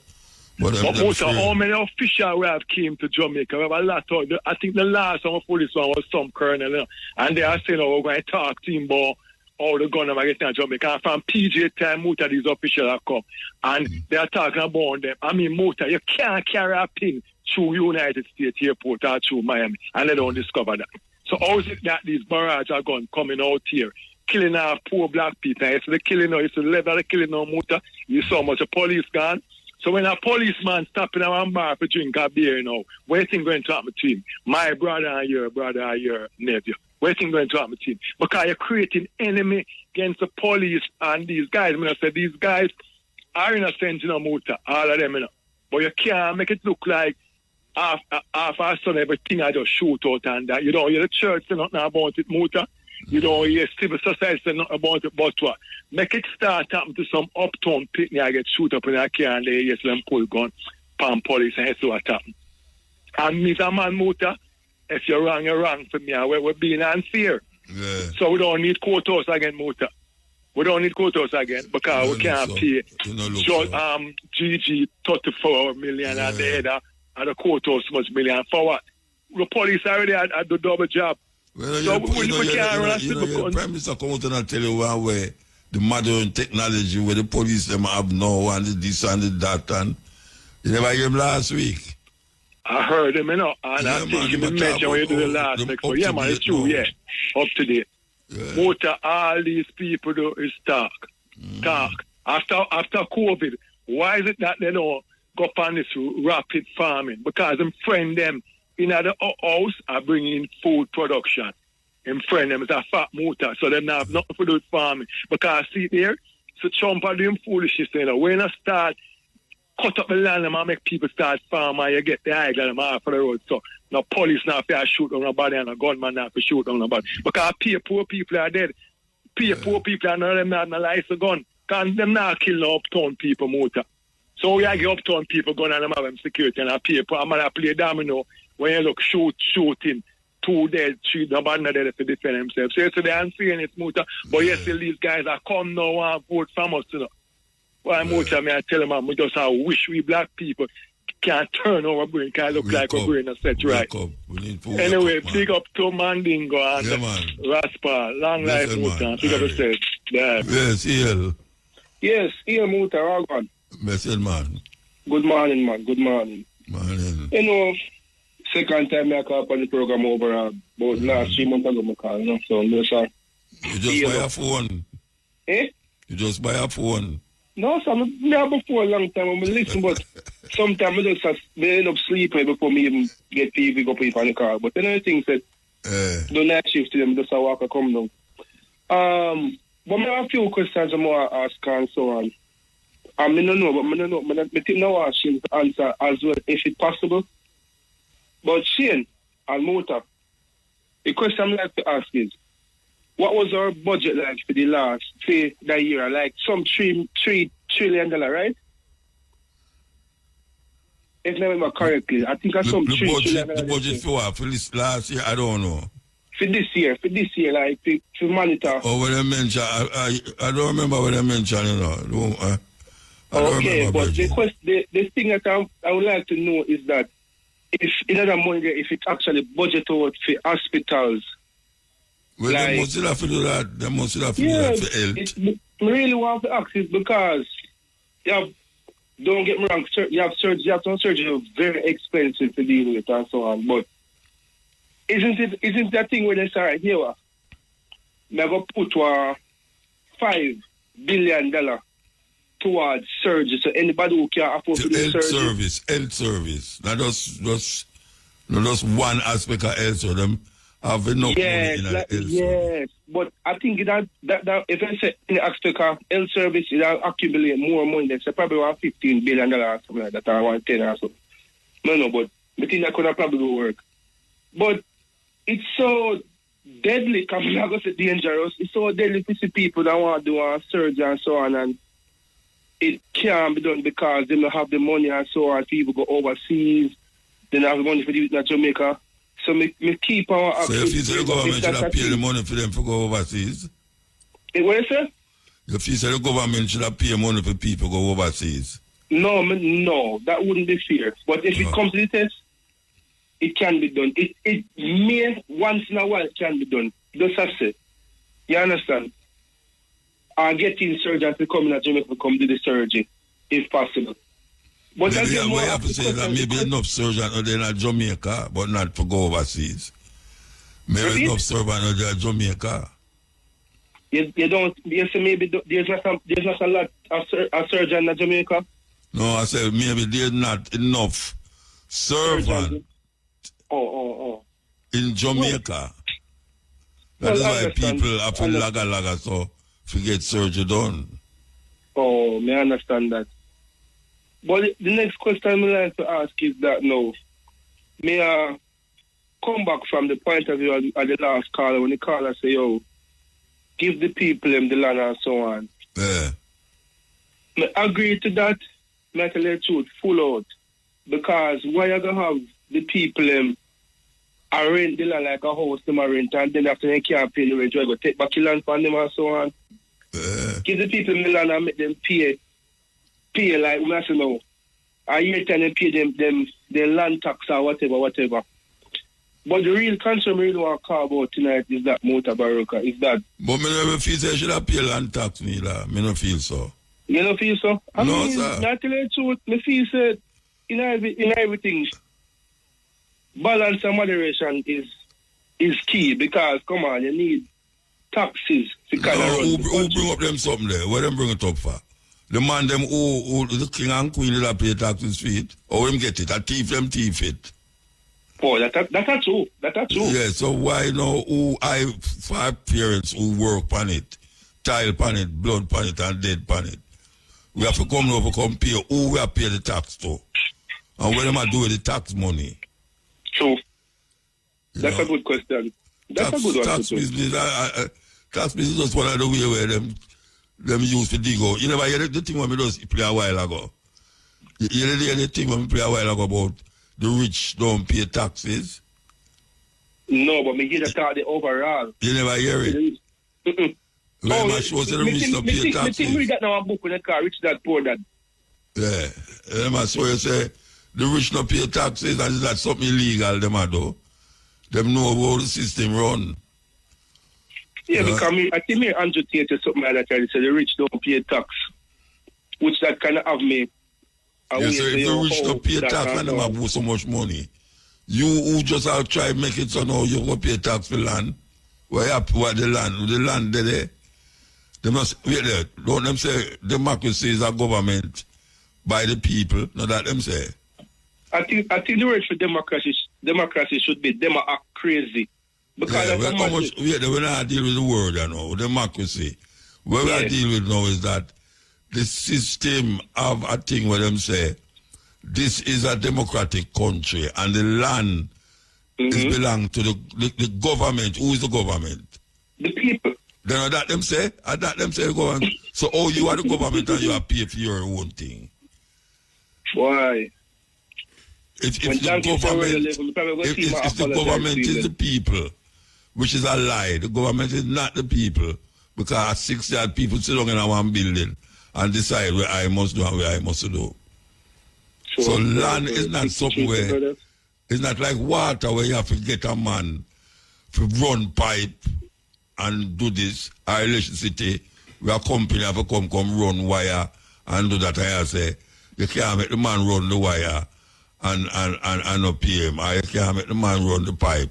But Muta, how many officials we have came to Jamaica? We have a lot of, I think the last one police one was some colonel, you know, and they are saying, oh, we're going to talk to him about all the gun are getting to Jamaica. And from PJ time, Muta, these officials have come, and they are talking about them. I mean, Muta, you can't carry a pin through United States Airport or through Miami, and they don't discover that. So how is it that these barrage are going coming out here, killing our poor black people? It's the killing now, it's the level of the killing now, Muta. You saw much a police gone. So when a policeman stopping our bar for drink a beer, you know, what do you think going to happen to him? My brother and your nephew. What do you think going to happen to him? Because you're creating enemy against the police and these guys. I mean, I said these guys are innocent, you know, Muta, all of them, you know. But you can't make it look like half our son, everything I just shoot out and that. You don't hear the church say nothing about it, Muta. You don't hear civil society say nothing about it, but what? Make it start happening to some uptown picnic, I get shoot up in a car and they yes, them pull gun, palm police, and that's what happen. And Mr. Man Muta, if you're wrong for me. We're being unfair. Yeah. So we don't need courthouse again, Muta. We don't need courthouse again because we can't pay GG 34 million and the other and the courthouse much million for what? The police already had the double job. Well, so the Prime Minister come out and tell you one way the modern technology where the police them have now and this and that, and you never hear him last week. I heard him, you know, and I think he mentioned when you do the last next. Yeah, man, it's true, yeah. Up to date. Yeah. Muta, all these people do is talk. Talk. After COVID, why is it that they don't go on this rapid farming? Because them friend them in the house are bringing in food production. And friend them is a fat Muta, so they don't have nothing to do with farming. Because see there, so Trump are doing foolishness, you know. When I start cut up the land and make people start farm and you get the high ground off the road. So no police now fair shoot on nobody and a gunman now for shoot on nobody. Because poor people are dead. Poor people are not them not license gun. Because them not kill no uptown people muta. So we get uptown people gun and them have them security and people. I'm gonna play domino when you look shooting. 2 dead, 3 nobody not there to defend themselves. So yesterday I'm seeing it muta. But yesterday these guys are come now and vote from us, you know. Why muta me I tell them we just wish we black people can't turn our brain, can't look like our brain and set right. Anyway, big up to Mandingo and Raspa. Long life, Muta. Big up yourself. Yeah. Yes, Ian. Yes, Ian Muta, Ragon. Message, man. Good morning, man. Good morning. Morning. You know, second time I call up on the program over about last 3 months ago, I call, you know, so no, sir. You just buy a phone. Eh? You just buy a phone. No, sir, I have before a long time. I listen, but sometimes I just end up sleeping before me even get TV go people on the car. But then other things that the night shift to them, just a walk come down. But I have a few questions I want to ask and so on. I don't know, but I don't know. I think now I should answer as well if it's possible. But Shane and Muta, the question I'd like to ask is, what was our budget like for the last, say, that year? Like some $3 trillion, right? If I remember correctly, I think I some $3 trillion. The budget for what? For this last year? I don't know. For this year, like to monitor. Oh, what I mentioned, I don't remember what I mentioned, you know. Okay, but the thing that I would like to know is that if in other money, if it actually budget out for hospitals. Well, like, they must have to do that. They must have to do that for health. I really want to ask is because you have, don't get me wrong, you have some surgery very expensive to deal with and so on. But isn't that thing where they say right here? Never put $5 billion towards surgery, so anybody who can afford to do surgery. Health service. Not just one aspect of health, so them have enough money in health service. Yes, but I think that if I say in the aspect of health service, it'll accumulate more money. They say probably around $15 billion or something like that, or around 10 or so. No, but I think that could probably work. But it's so deadly, I'm not going to say dangerous. It's so deadly to see people that want to do a surgery and so on, and it can't be done because they don't have the money and so on. People go overseas, they don't have the money for do it in Jamaica. So me keep on. So if you say the government should have paid the money for them to go overseas? What you say? If you say the government should have paid money for people to go overseas? No, that wouldn't be fair. But if it comes to the test, it can be done. It may once in a while it can be done. Just as I said. You understand? Or getting surgeons to come in Jamaica to come do the surgery, if possible. But maybe I have to say that maybe enough surgeons are there in Jamaica, but not to go overseas. Maybe enough surgeons are there in Jamaica. You don't. You say maybe there's not a lot of surgeons in Jamaica. No, I said maybe there's not enough surgeons. In Jamaica. That is why people have to laga so to get surgery done. Oh, may I understand that. But the next question I'd like to ask is that now, may I come back from the point of view of the last caller when the caller say, yo, give the people them the land and so on. Yeah. I agree to that, may I tell you the truth, full out. Because why you going to have the people them I rent the land like a house them I rent and then after they can't pay the rent, you go take back the land from them and so on. Give the people the land and make them pay like we have to know. A year time they pay them their land tax or whatever. But the real concern we really want to call about tonight is that Mutabaruka, is that. But me never feel say I should have paid land tax me la. Me no feel so. You don't feel so? I no, mean, sir. not tell you the truth, me feel say in everything balance and moderation is key because come on, you need taxes to kind of run. Who bring up them something there? Where them bring it up for? The man them who the king and queen that pay taxes for it, or them get it, a thief them thief it. Oh, that's true. That's true. Yeah, so why no who I five parents who work on it, tile on it, blood on it, and dead on it. We have to come over compare who we have pay the tax to. And what am I do with the tax money? True. That's a good question. That's a good one. Tax business, tax business is just one of the way where them use to dig out. You never hear the thing when we just play a while ago. You never hear the thing when we play a while ago about the rich don't pay taxes? No, but me hear the talk the overall. You never hear it? Well, my show said the rich don't pay taxes. I think we got now a book in the car, Rich Dad, Poor Dad. Yeah. My show you say the rich don't pay taxes and is that something illegal them a do? Them know how the system run. Yeah, because I think me Andrew Tate or something like that, I say the rich don't pay tax. Which that kind of have me. Yeah, so if the rich don't pay tax and them have so much money, you who just have try make it so now you go pay tax for land. Why the land there? They must wait there. Don't them say democracy is a government by the people, not that them say. I think the word for democracy should be demo act crazy. Because we're not dealing with the word, you know, democracy. What we are dealing with now is that the system of a thing where them say, this is a democratic country and the land is belong to the government. Who is the government? The people. Then that them say? That them say the government. So you are the government and you are paid for your own thing. Why? If the government is the people, which is a lie, the government is not the people, because 60 people sit down in one building and decide where I must do and where I must do. So land is not something where, it's not like water where you have to get a man to run pipe and do this, or electricity, where a company have to come run wire and do that. I say, you can't make the man run the wire and not pay him. Or you can't make the man run the pipe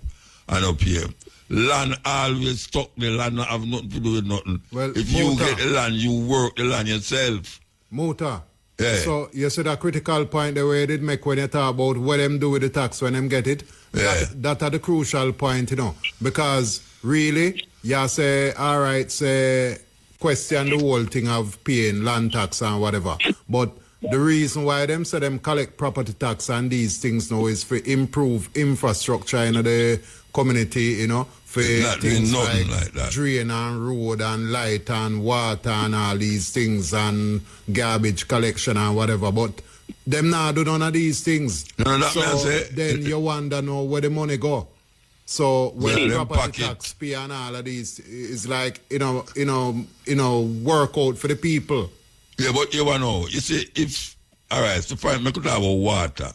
and not pay him. Land always stuck. The land not have nothing to do with nothing. Well, if you get the land, you work the land yourself. Muta. Yeah. So you said a critical point the way you did make when you talk about what them do with the tax when them get it. Yeah. That are the crucial point, you know. Because really, you say, all right, say, question the whole thing of paying land tax and whatever. But the reason why them say them collect property tax and these things now is for improve infrastructure in the community, you know, for things like that. Drain and road and light and water and all these things and garbage collection and whatever. But them not do none of these things. Then you wonder now where the money go. So when property tax pay and all of these is like, work out for the people. Yeah, but you know, you see, if, all right, so fine, I could have water.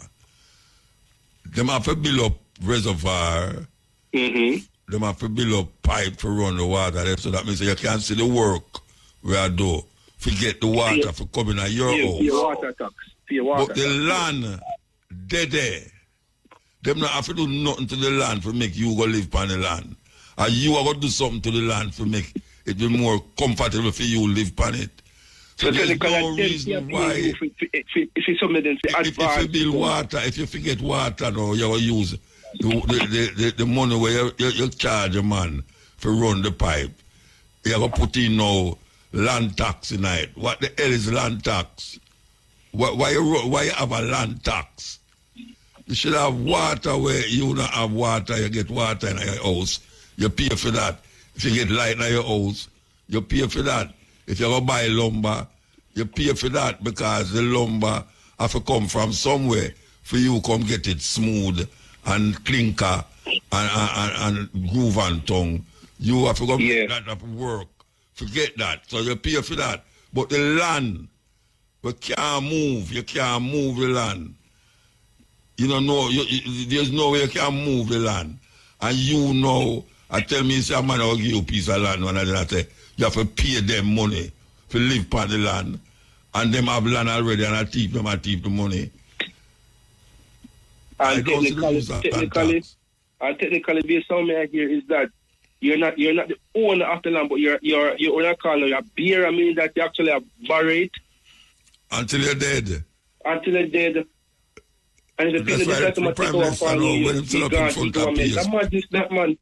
Them have to build up reservoir. Them have to build up pipe to run the water there, so that means you can't see the work we are do. Forget the water for coming at your house. Your water tax. But the land, there. Them not have to do nothing to the land for make you go live on the land. And you are going to do something to the land for make it be more comfortable for you live on it. So there's no reason why if you build water, if you forget water now, you will use the money where you charge a man for run the pipe. You have to put in now land tax in it. What the hell is land tax? Why you have a land tax? You should have water where you don't have water, you get water in your house. You pay for that. If you get light in your house, you pay for that. If you go buy lumber, you pay for that because the lumber have to come from somewhere for you come get it smooth and clinker and groove and tongue. You have to go make that up work. Forget that. So you pay for that. But the land, you can't move. You can't move the land. You don't know. There's no way you can move the land. And you know, I tell me, say, man, I'll give you a piece of land. And I say, you have to pay them money to live on the land. And them have land already, and I keep the money. And technically, based on me here is that you're not the owner of the land, but you're owner call you're beer. I mean that you actually have buried until you're dead. Until you're dead. And the people that to take over from you, that man.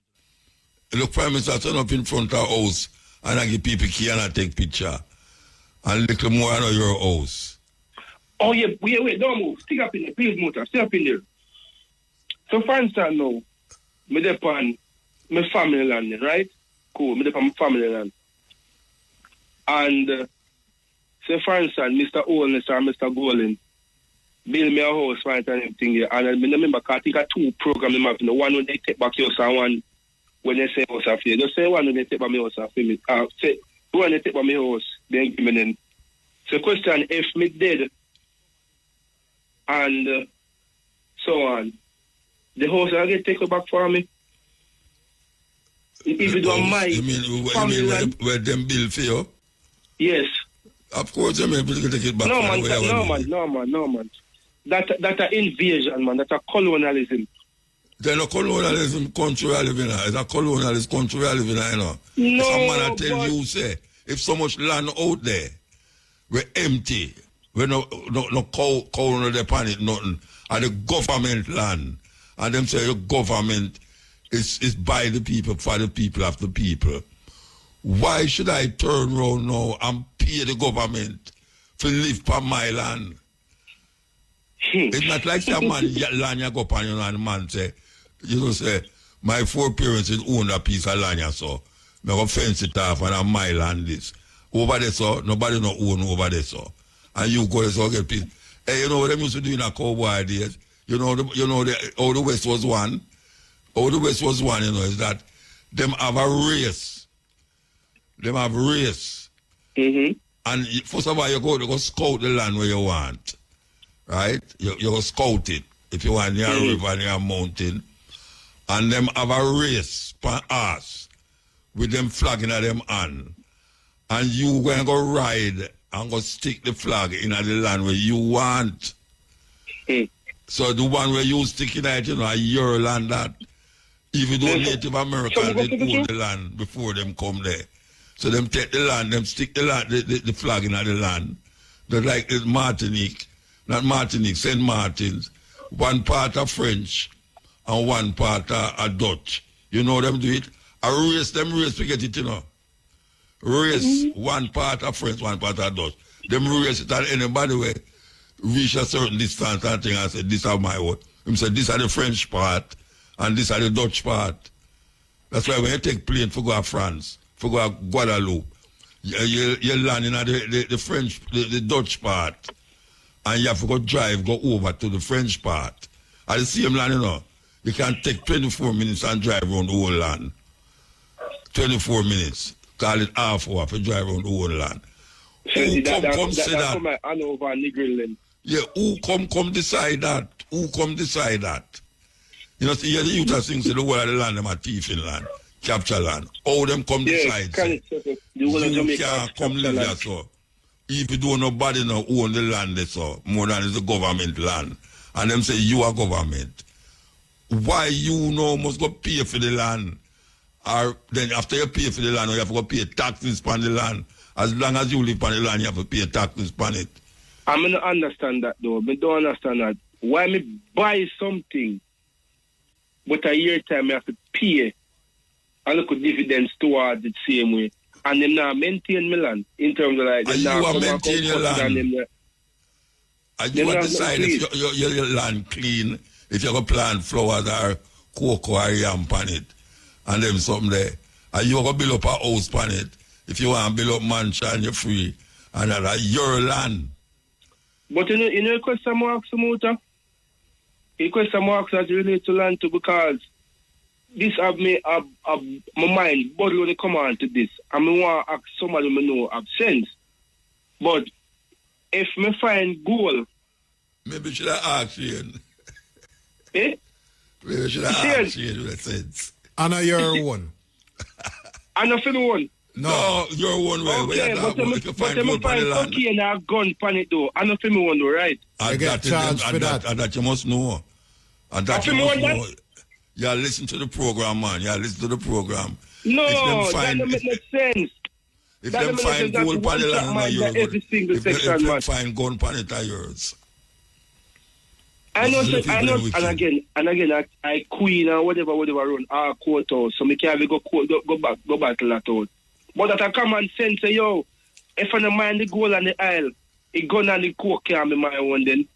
Look, Prime Minister turn up in front of the house and I give people key and I take picture. and little more out of your house. Oh, yeah, wait, don't move. Stick up in there, please, Muta. Stay up in there. So, for instance, now, me depend on my family land, right? Cool, me depend on my family land. And, say, for instance, Mr. Owens or Mr. Golden build me a house, right, and everything there. And I remember, I think I have 2 programs, the one when they take back your house and one when they say house after you. Just say one when they take back my house after me. Say, when they take back my house, then give me then. So, question, if me dead, and so on, the house I get taken back for me. If it was my family land, where them bill for you? Yes. Of course, you mean people take it back. No man. That's an invasion, man. That's a colonialism. There's no colonialism country I live in. It's a colonialist country I live in, you know. No, if a man tell you, say, if so much land out there, we're empty. We no cow no depend it nothing. And the government land. And them say the government is by the people, for the people, of the people. Why should I turn around now and pay the government to live on my land? It's not like some man land you go up on your land, man say, my 4 parents own a piece of land, so I go fence it off and on my land this. Over there, so nobody no own over there, so. And you go there, so get peace. Hey, you know what they used to do in a cowboy days? How the West was one? How the West was one, is that them have a race. Mm-hmm. And first of all, you go scout the land where you want. Right? You go scout it. If you want near a river, near a mountain. And them have a race per horse with them flagging at them hand. And you going to go ride and go stick the flag in the land where you want. So the one where you stick in it, your land that. Even though Native Americans did own the land before them come there. So them take the land, them stick the land, the flag in the land. They're like Martinique, not Martinique, St. Martin's. One part of French and one part of Dutch. You know them do it? Race to get it, Race one part of French, one part of Dutch. Them race it, and anybody will reach a certain distance and thing and say, this is my word. Him say, this is the French part and this is the Dutch part. That's why when you take plane for go to France, for go to Guadeloupe, you land in the French, the Dutch part, and you have to go over to the French part. At the same land, you can take 24 minutes and drive around the whole land. 24 minutes. Call it half hour to drive around the whole land. Who come say that? Yeah, who come decide that? Who come decide that? See, the youth are saying, the whole of the land, them are thief in land, capture land. How them come decide? You can't come live there, so. If you don't nobody no own the land, so more than it's the government land. And them say, you are government. Why you must go pay for the land? Or then after you pay for the land, you have to go pay taxes on the land. As long as you live on the land, you have to pay taxes on it. I don't understand that though. I don't understand that. Why me buy something, but a year time I have to pay a little dividends towards the same way. And them now maintain my land in terms of like... And you are maintain your land. And you want to decide if your land clean, if you have plant flowers or cocoa or yam on it, and them something there. And you have to build up a house on it. If you want to build up mansion, you're free. And that's your land. But you know the question I'm asking, Muta? The question I'm asking as related to land too, because this have me my mind body when they come on to this. I want to ask somebody I know have sense. But if me find gold, maybe should I ask you? Eh? Maybe should I ask you in that sense? Anna, you're one. Anna for the one. No, you're one way. Okay, but I find cocaine and a gun pan it though. Anna for me one though, right? I get charged for that. And that you must know. And that you must know. Yeah, listen to the program, man. Yeah, listen to the program. No, that doesn't make no sense. If them find gold pan the land, if them find gold pan it, are yours. I know, and again, I queen and whatever run our court out, so me can't go battle that out. But that a common sense, say, yo, if I don't mind the gold and the oil, the gun and the coke can be my own then.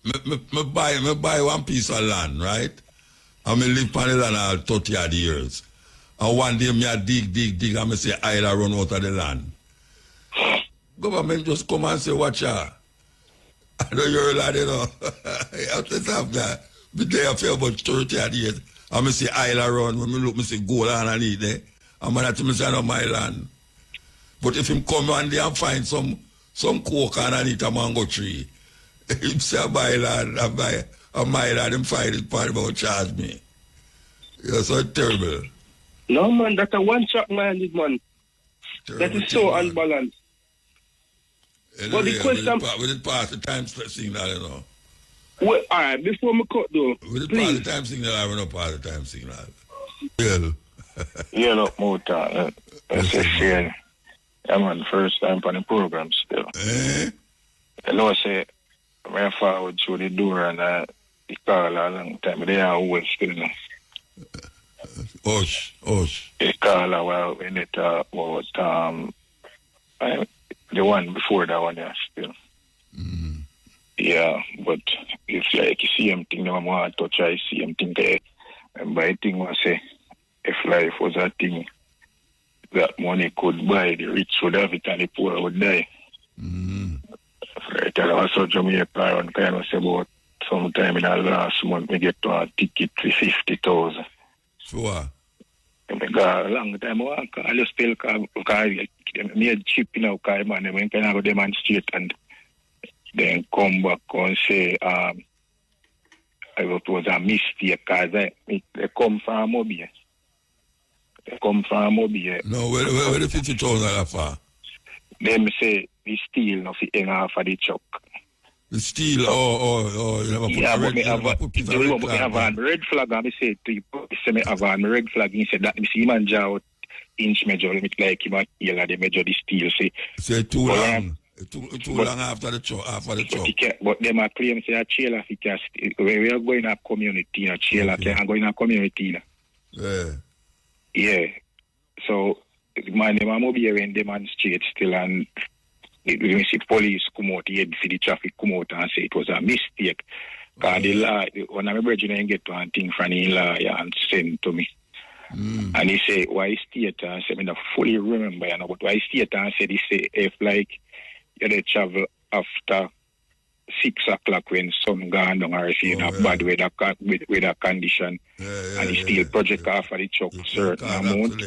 Me buy one piece of land, right? And me live on the land all 30 odd years. And one day me a dig, and me say I'll run out of the land. Government just come and say, watch out. I know you're a lad, you know. You have to have that. But they have about 30 odd years. And me say I'll run. When me look, me say gold underneath there. And man, I say no my land. But if him come one day and find some coke underneath a mango tree, him say buy land, and buy a my land, him find it part about charge me. You're so terrible. No man, that's a one-shot minded man. Terrible that is so man. unbalanced. Anyway, But the question... we did pass the time signal, you know. Well, all right, before me cut though, We did please. pass the time signal, I will not pass the time signal. Yeah. Yeah, look, muta. That's a shame. I'm on the first time on the program still. You know, I say, I forward through the door and the call a long time. They are always still. Hush. They call a while when they talk about the one before that one, yeah, still. Mm. Yeah, but it's like you see him thing, no want to touch, I see him thing there. And by thing I say, if life was a thing that money could buy, the rich would have it and the poor would die. Mm. Right, and also Jamaica around kind of say about sometime in the last month, we get to a ticket for 50,000. So what? I got a long time, I just still call, because me a cheap, you know, because man, when can I go demonstrate and then come back and say, it was a mistake, because they come from Mobile. No, where the 50,000 for? Them say, we steal, no, fi hang off of the truck. The steel, you never put Yeah, a but me have red a red flag, and me say to you, say me have a red flag, he said that me see man jaw out inch measure, limit like him at yellow, they measure the steel, say too long. Too long after the truck. But them are claim say a trailer fi can when we are going to community, a trailer can go in a community. Yeah. So man, them are mobile when demonstrate still, and when see police come out, head for the traffic come out and say it was a mistake. Because the law, when I'm virgin, get to one thing from the lawyer and send to me. And he say, why state? And I say, I don't fully remember, you know, but why state? And I said, he say, if like you travel after 6 o'clock when sun gone down, or if you're in a bad weather condition, and he still project off of the truck certain amount.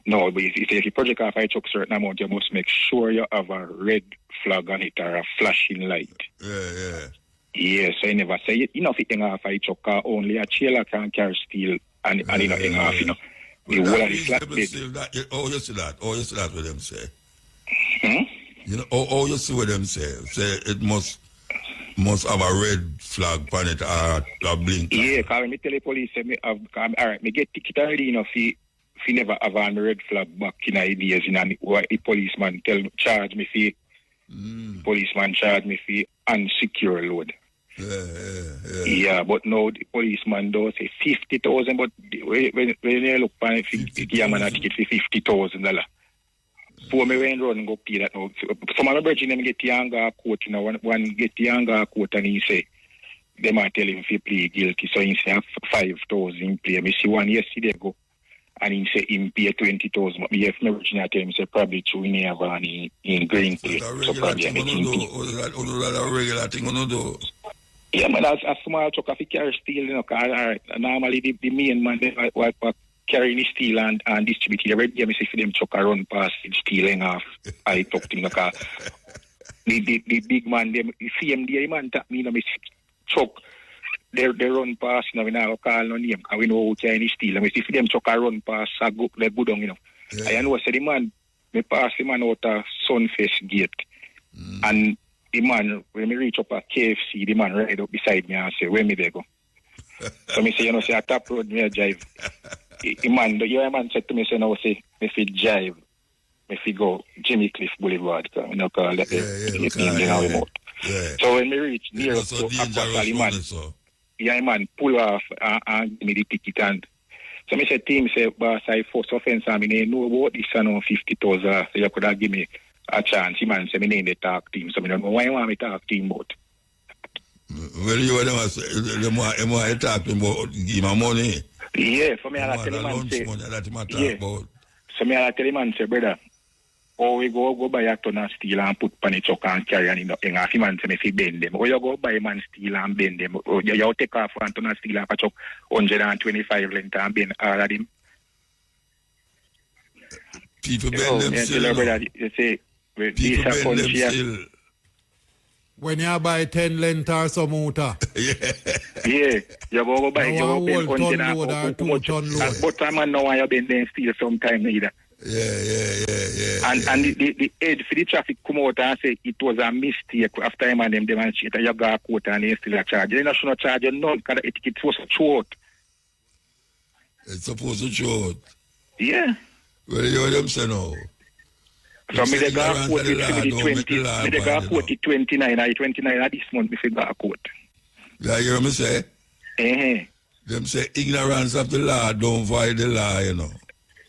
No, but if you project off a truck certain amount, you must make sure you have a red flag on it or a flashing light. Yeah, so you never say, you know, if you hang off a truck, only a trailer can carry steel and you know, hang off, you know. The whole of the flat bed. Oh, you see that what them say. You know, you see what them say. Say it must have a red flag on it or a blink. Yeah, because when me tell the police, me have, all right, me get ticket already, you know, if you never have a red flag back in ideas, you know, what the policeman charge me for, policeman charge me for unsecure load. Yeah, but no, the policeman does say 50,000, but when you look for it, give a ticket for $50,000. For me, when run go pay that now. Some of my brethren them get the younger court, you know, one get the younger court and he say, they might tell him if he plead guilty, so he say 5,000 in play. Me see one yesterday go, and he say him pay 20,000. But me if my brethren tell him say probably true he have an in green play. So probably I make him pay. That regular thing on do. Yeah, man, as a small truck of carry steel, you know, because normally the main man they what carrying the steel and distribute it. Yeah, me see for them truck run past the stealing off. I talk to him because the big man, them see him there, man tap me, you know, me truck. They run past, you know, we now call no name because we know who carrying the steel. And we see for them truck run past, they go down, you know. I know, say the man, me pass the man out of Sunfest gate. And the man, when me reach up at KFC, the man right up beside me and say, where me they go? So me say, you know, say, a top road, me a drive. The man said to me, say, no, say, if he drive, if he go Jimmy Cliff Boulevard, because you know, call that remote. So when me reach near to Aquasal, man pull off and give me the ticket. And so me say, team, say, boss, I first offense, I mean, know about this, 50,000, so you could have give me a chance. He man say me name the talk team, so me don't know why you want me talk team about. Well, you want to talk to him about give him money. Yeah, for me I tell him man say. So me I tell him man say, brother, or we go buy a ton of steel and put pan it truck and carry and in a man say me fi bend them. Or you go buy man steel and bend them. Or you take off one ton of steel and patch up 125 length and bend all of them. People bend them still. Brother, you say, people bend them still. When you buy 10 length or some muta. Yeah, you go buy you bend 100 and 2 ton load. But I man know why you bend them steel sometime either. Yeah. And the head for the traffic come out and say it was a mistake after him and them demonstrate you got a quote and they still a charge. They not should not charge you none because the ticket was short. It's supposed to short. Yeah. Well, you hear them say no. So me they got quote it 20, me they got quote it 29 or 29 of this month me got a quote. Yeah, you hear me say? Them say ignorance of the law don't void the law, you know.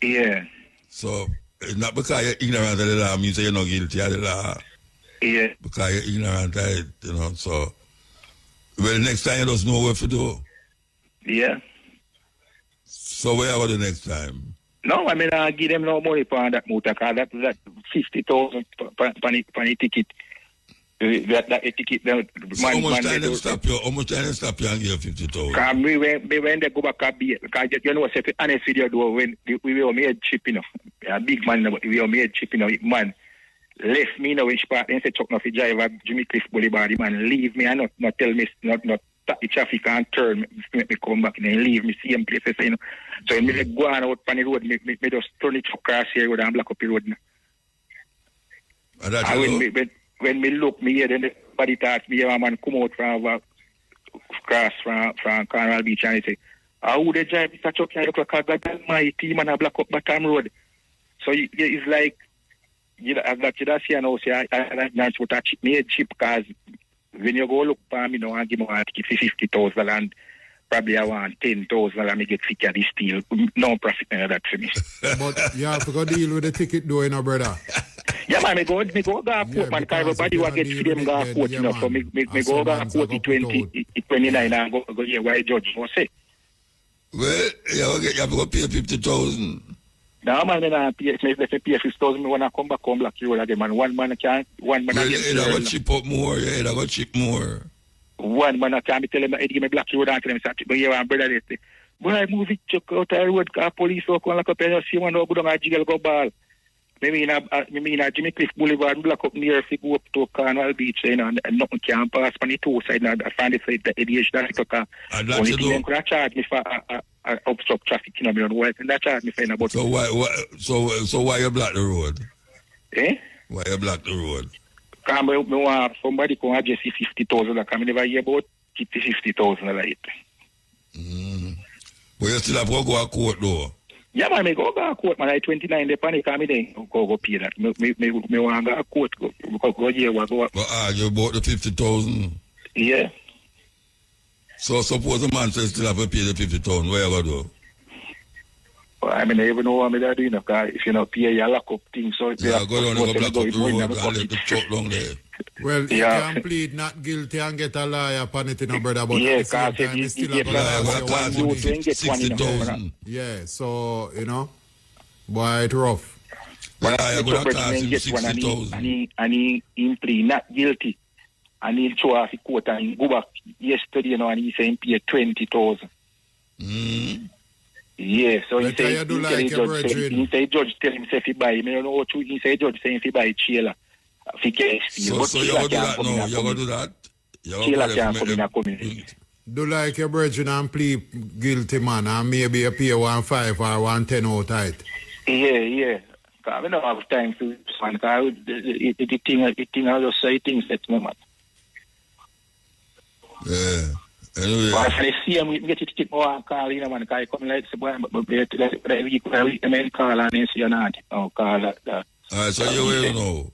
Yeah. So it's not because you're ignorant of the law means you're not guilty of the law. Yeah. Because you're ignorant of it, you know. So well, next time you just know what to do. Yeah. So where about the next time? No, I mean I give them no money for that motor car. That 50,000 for the ticket. That ticket. So how much time to stop you? How much time to stop you and give 50,000? Because when they go back a bit, because you know what, honest video though, when we were made cheap, you know, a big man, we were made cheap, you know, man left me, you know, which part, then say, Chuck, no, if you drive at Jimmy Cliff Boulevard, the man leave me, and not tell me, not stop the traffic and turn, make me come back, and then leave me, same place, you know. So when me go on out on the road, me just turn the truck across here and block up the road. And when me look, me hear, then the body talks, me hear a man come out from cross from Carnival Beach, and he say, how would they drive Mr. Chuck? I look like a God Almighty, man, I block up Batam Road. So it's like, I've got you see, and also, I not what I cheap, because when you go look for me, you know, I give me a ticket for 50,000 and probably I want 10,000 and I get sick of this deal. No profit in that for me. But you have to go deal with the ticket though, you know, brother. Yeah, man, me go to court, man, because everybody will get freedom go court, you know, so me go to court the 29 and go here, why judge will say. Well, you have to go pay 50,000. No, man, I pay 50,000, me when I come back, come black you again, man. One man again. You go chip up more, you go chip more. One man can't be telling me, give me black you and tell him, but you want brother, they say, boy, I move it, check out the road, car police, so come like up and see one go down a jiggle go ball. Maybe in a Jimmy Cliff Boulevard, block up near, if you go up to Carnival Beach, you know, and nothing can pass on the two side, and I find it the ADH, that's the only thing they could charge me for obstruct traffic, you know, and that charge me for about. So why you block the road? Why you block the road? Because I want somebody can adjust 50,000, I never hear about 50,000 like it. But you still have to go to court though. Yeah, man, I go to court, man. I 29, they panic, I mean, go pay that. Me want to go to court, go here, go. But you bought the 50,000? Yeah. So suppose a man says still have to pay the 50,000, where you go do? Well, I mean, I even know what I'm doing, because if you not pay, you lock up things. So yeah, go down and go block up the road and let the truck down there. Well, you can plead not guilty and get a lawyer upon it, you know, brother, but at the same time, you still have to 60,000. Yeah, so, you know, boy, it's rough. But I go to cost him 60,000. And he plead not guilty. And he'll show off the court and he go back yesterday, you know, and he say he pay 20,000. Yeah, so he say judge tell himself he buy. I don't know what he say judge saying he buy Chela. So you go do that now? You go do that? Chela can't come in a community. Do like your virgin and plead guilty, man, and maybe you pay 1.5 or 1.10 out tight. Yeah. Because we don't have time to man, because the thing I just say things at the moment. Yeah. Anyway. But if I see him, we get it keep more call, you know, man, because I come like, but we call and then see you not. Oh, call that. All right, so you will know.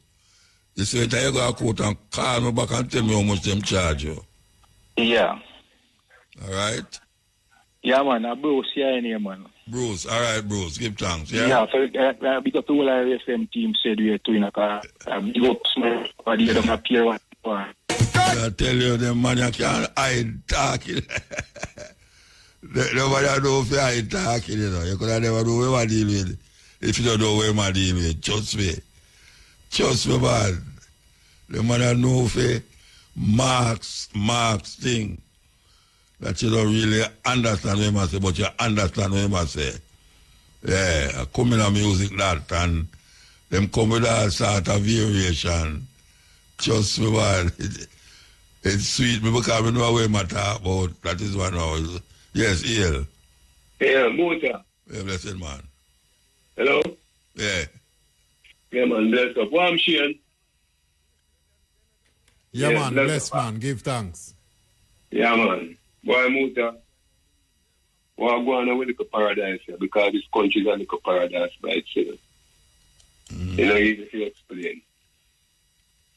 You say that you go to court and call me back and tell me how much them charge you. Yeah. All right? Yeah, man, I bro, see you in here, man. Bruce. All right, Bruce. Give thanks. Yeah. Yeah, so big up the whole RSM team said we are doing a big up small or the other appear one. I tell you, them man, you can't hide talking. Nobody know if you hide talking, you know. You could have never know where I deal with. If you don't know where I deal with, trust me. Trust me, man. The man know if you marks thing that you don't really understand what I say, but you understand what I say. Yeah, I come in a music that and them come with all sort of variation. Trust me, man. It's sweet because we know what I talk about. That is one now. Yes, Ian. Yeah, muta. Yeah, blessed man. Hello? Yeah. Yeah, man, bless up. Well, I'm Shane. Yeah, man, bless up. man. Give thanks. Yeah, man. Boy, muta. Well, I'm going with the paradise here because this country is a little paradise by itself. You know, easy to explain.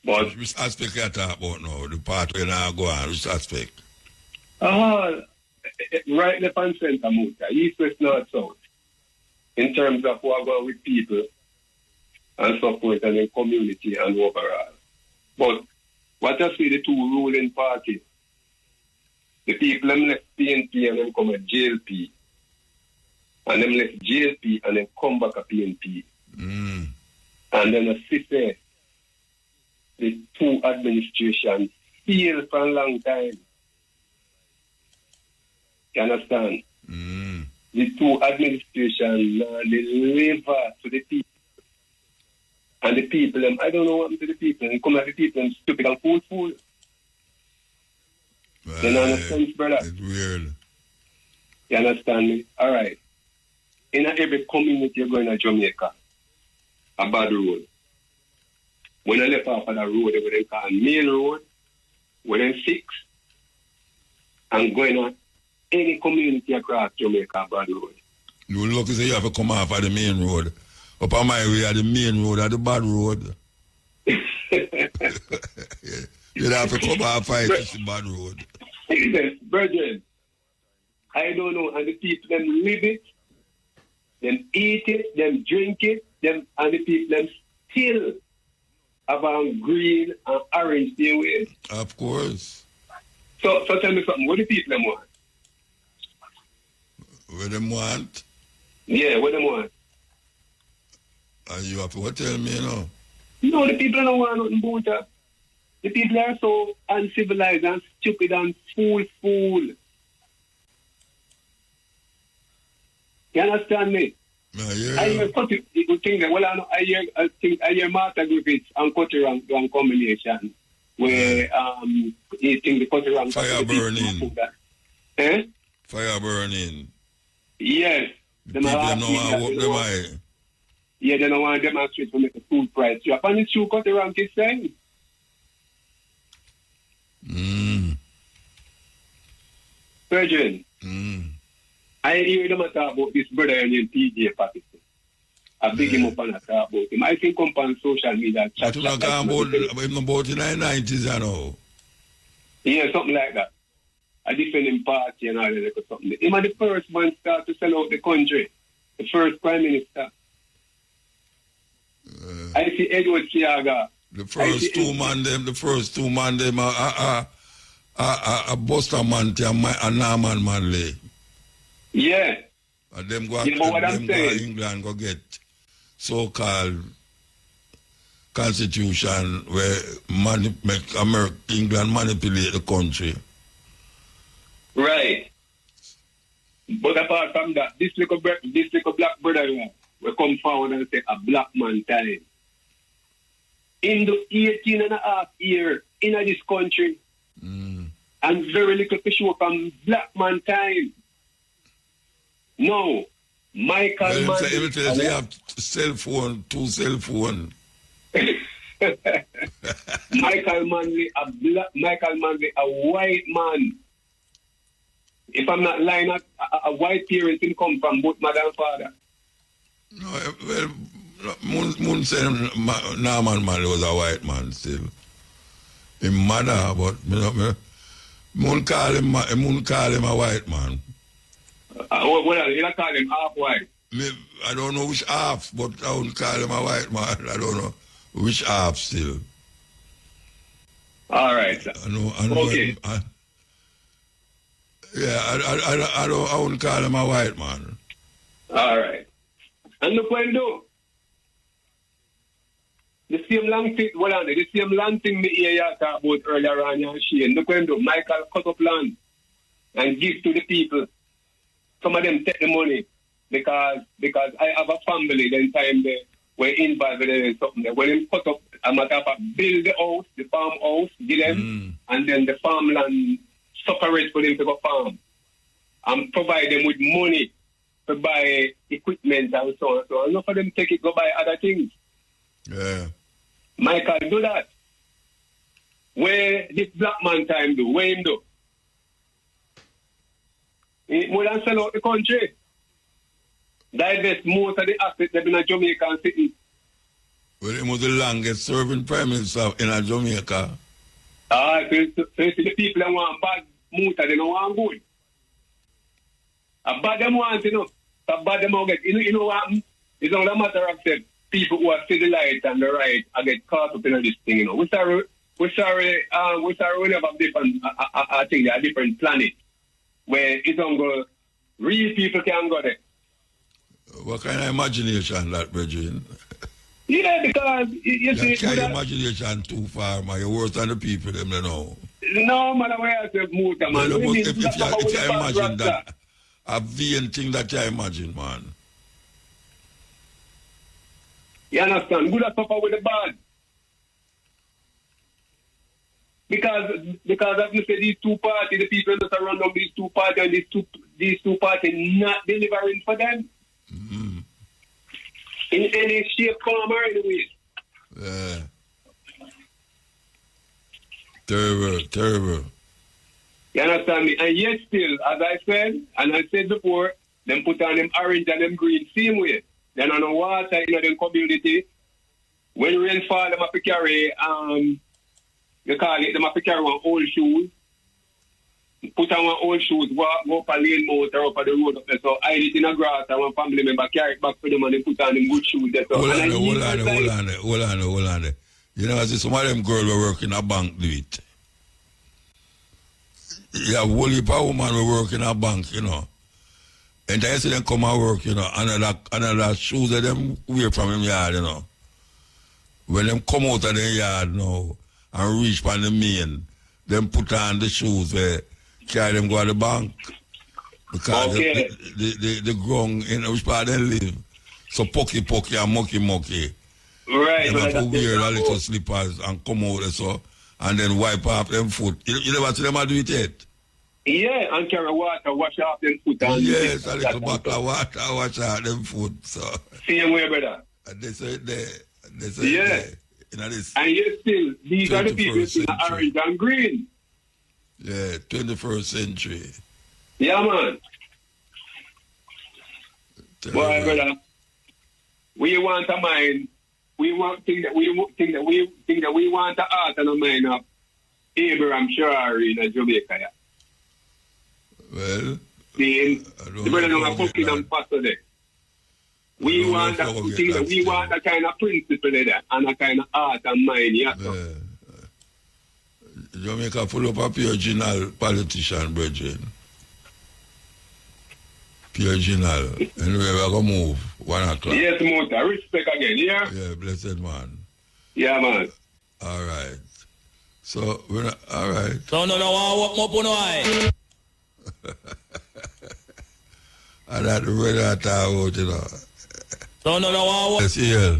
But Which aspect you talk about now? The part where now go on, which aspect? Right left and center, muta. East, west, north, south. In terms of what going with people and support and the community and overall. But what I see the two ruling parties, the people them left PNP and them come at JLP. And them left JLP and then come back at PNP. Mm. And then I see say, the two administrations failed for a long time. You understand? Mm. The two administrations deliver to the people. And the people, I don't know what happened to the people. They come at the people and stupid and fool. Right. You understand, brother? It's weird. You understand me? All right. In every community you're going to Jamaica, a bad road. When I left off of that road, they would call main road, within 6, and going on any community across Jamaica, bad road. You look as if you have to come off of the main road. Up on my way at the main road, at the bad road. You have to come off of the bad road. Brethren, I don't know, and the people them live it, them eat it, them drink it, them and the people them still have green and orange their ways. Of course. So tell me something, what do people them want? What them want? Yeah, what them want? And you have to tell me, you know. No, the people don't want nothing about that. The people are so uncivilized and stupid and fool. You understand me? Yeah. I hear people think that, well, I hear Martha Griffiths and Cotterang combination where he think the Cotterang fire burning. Fire burning. Yes. The people don't want to walk them eye. Yeah, they don't want to demonstrate to make a food price. You have any true Cotterang is saying? Virgin. I hear them talk about this brother named PJ Pakistan. I big him up and I talk about him. I think come on social media. Chat about him about in the 90s, I know. Yeah, something like that. I defend him party and all that or something. Him are the first one start to sell out the country. The first prime minister. I see Edward Siaga. The first two man them a Buster Manti and Norman Manley. Yeah. And them go, you know what I'm saying? England go get so-called constitution where England manipulate the country. Right. But apart from that, this little black brother will come forward and say a black man time. In the 18 and a half years in this country, and very little to show from black man time. No. Michael Manley. They have two cell phone. Michael Manley, a white man. If I'm not lying, a white parent will come from both mother and father. No, well, Moon said Norman Manley was a white man still. His mother, but Moon call him a white man. Well, you call him half white. I don't know which half, but I would call him a white man. I don't know which half still. All right, sir. I know Okay. I wouldn't call him a white man. All right. And look what he do. The same long thing, the same land thing me hear you talk about earlier on, and Shane. Look what he do. Michael cut up land and give to the people. Some of them take the money because I have a family. Then time they were involved in something there. When they cut up, a matter of build the house, the farmhouse, give them, and then the farmland separate for them to go farm and provide them with money to buy equipment and so on and so on. Enough of them take it, go buy other things. Yeah. Michael do that. Where this black man time do? Where him do? He more than sell out the country. Divest most of the assets that in a Jamaican city. Well, he was the longest serving prime minister in Jamaica. So the people that want bad muta, they don't want good. A bad them want, a bad them will get. You know what? It's not a matter of them. People who are civilized and the right I get caught up in this thing, We're sorry we have a different I think a different planet where it don't go real people can go there. What kind of imagination that, Bridget? Yeah, because you see carry imagination too far, man. You're worse than the people them they know. No matter where I say muta, man. If you imagine that a vain thing that you imagine, man. You understand? Good at suffer with the bad. Because as you say, these two parties, the people that are running these two parties, and these two parties not delivering for them. Mm-hmm. In any shape, form, or any way. Yeah. Terrible. You understand me? And yet still, as I said, and I said before, them put on them orange and them green same way. Then on the water in the community, when rain fall, them have to carry, they call it, them have to carry one old shoes. Put on one old shoes, go up a lane motor up at the road up there. So hide it in a grass and one family member carry it back for them and they put on them good shoes there. So, hold on. You know, I see some of them girls who work in a bank do it. You have whole heap of women who work in a bank, And I see them come and work, another shoes that them wear from them yard, When them come out of the yard now and reach from the main, them put on the shoes where carry them go to the bank. Because the ground in which part they live. So pokey and mucky. Right. Them have to wear a little slippers and come out so and then wipe off them foot. You never see them do it yet? Yeah, and carry water, wash off them foot. Yes, a little bottle of water, wash off them foot. So. Same way, brother. And they say there. Yeah. This and yet still, these are the people in orange and green. Yeah, 21st century. Yeah, man. Boy, brother, we want a mind. We think that we want the art and a mind of Abraham Sharari in Jamaica. Yeah. Well, the brother don't have fucking and pastor there. We want that thing that we want a kind of principle there and a kind of art and mind. Yeah. Jamaica full of a pure politician, brethren. Pure general. Anyway, we're going to move 1 o'clock. Yes, Muta. Respect again, yeah? Yeah, blessed man. Yeah, man. All right. So, we're not, all right. So, no, what more on eye? I don't know whether I talk about, So, no, what? Yes, yeah.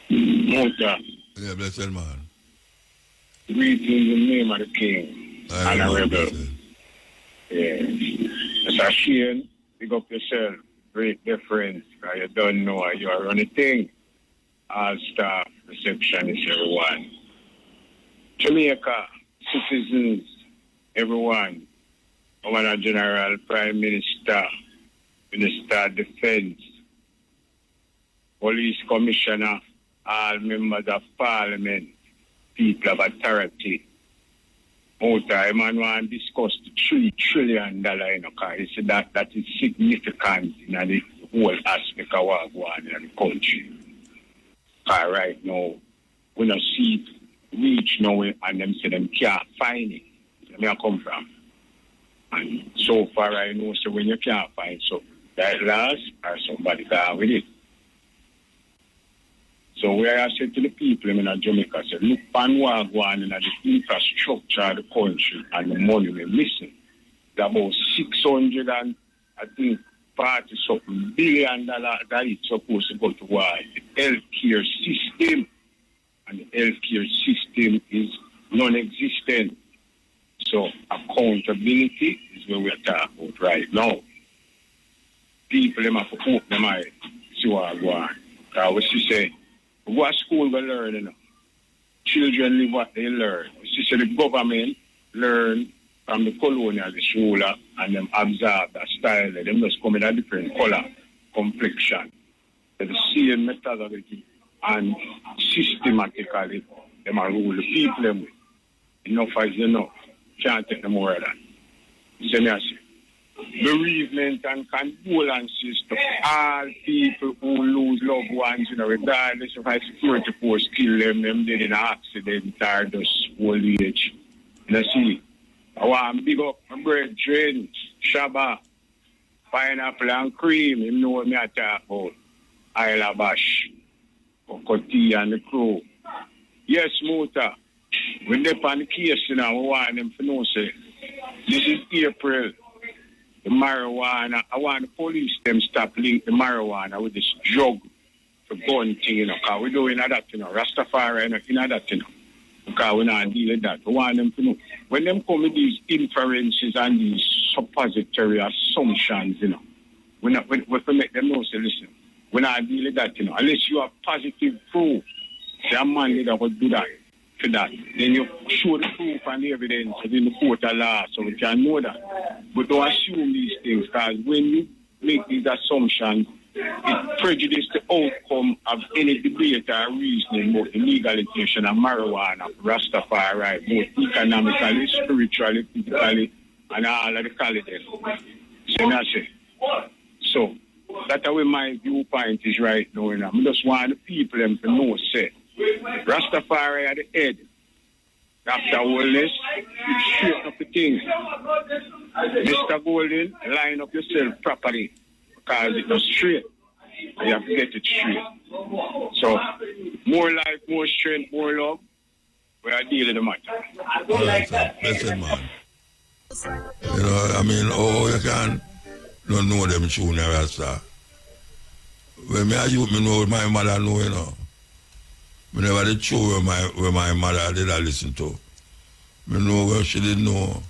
Muta. Yeah, blessed man. Greetings in the name of the King. And a rebel. Yeah. Mr. Shane, pick up yourself. Great difference. You don't know you are running thing. All staff, receptionists, everyone. Jamaica, citizens, everyone. Governor General, Prime Minister, Minister of Defense, Police Commissioner, all members of Parliament, people of authority, Muta, man want to discuss the $3 trillion, you know, because he said that is significant in the whole aspect of what going on in the country. Because right now, we don't see it reach now, and them say them can't find it. Where I come from. And so far I know, so when you can't find so that last or somebody got with it. So where I said to the people in Jamaica, I said, look on what going on in the infrastructure of the country and the money we're missing. It's about 600 and I think 40 something billion dollars that it's supposed to go to the healthcare system. And the healthcare system is non-existent. So accountability is what we're talking about right now. People have to open their mind, see what go on. Because what she say, what school we learn, you know? Children live what they learn. She said the government learn from the colonial ruler and them absorb that style. Them just come in a different color, complexion. They're the same methodology and systematically them are rule the people them with. Enough is enough. Can't take no more of that. See me I say. Bereavement and condolences to all people who lose loved ones, you know, regardless if a security force kill them dead in an accident or just old age. You know, see, I want to big up my brethren, Shabba, Pineapple and Cream, you know what I talk about, Isla Bash, Kokoti and the crew. Yes, Muta, when they're on the case, you know, I want them to know, say, this is April. The marijuana, I want the police them stop link the marijuana with this drug for gun thing, you know, because we're doing that, you know, Rastafari, you know, that, you know, because we're not dealing with that. We want them to know. When them come with these inferences and these suppository assumptions, you know, we make them know, say, listen, we're not dealing with that, you know, unless you have positive proof, say a man that would do that. For that, then you show the proof and the evidence in the court of law so we can know that. But don't assume these things because when you make these assumptions, it prejudices the outcome of any debate or reasoning about the legalization of marijuana, Rastafari, both economically, spiritually, physically, and all of the colleges. So that's where my viewpoint is right now. I just want the people them to know, say, Rastafari at the head. After all this, you straighten up the things. Mr. Golden, line up yourself properly because it's not straight. You have to get it straight. So, more life, more strength, more love. We are dealing with the matter. Listen, man. You know, I mean, you can don't know them tune Rasta. When me you me know my mother know, you know. I never did show where my mother did I listen to. I know where she didn't know.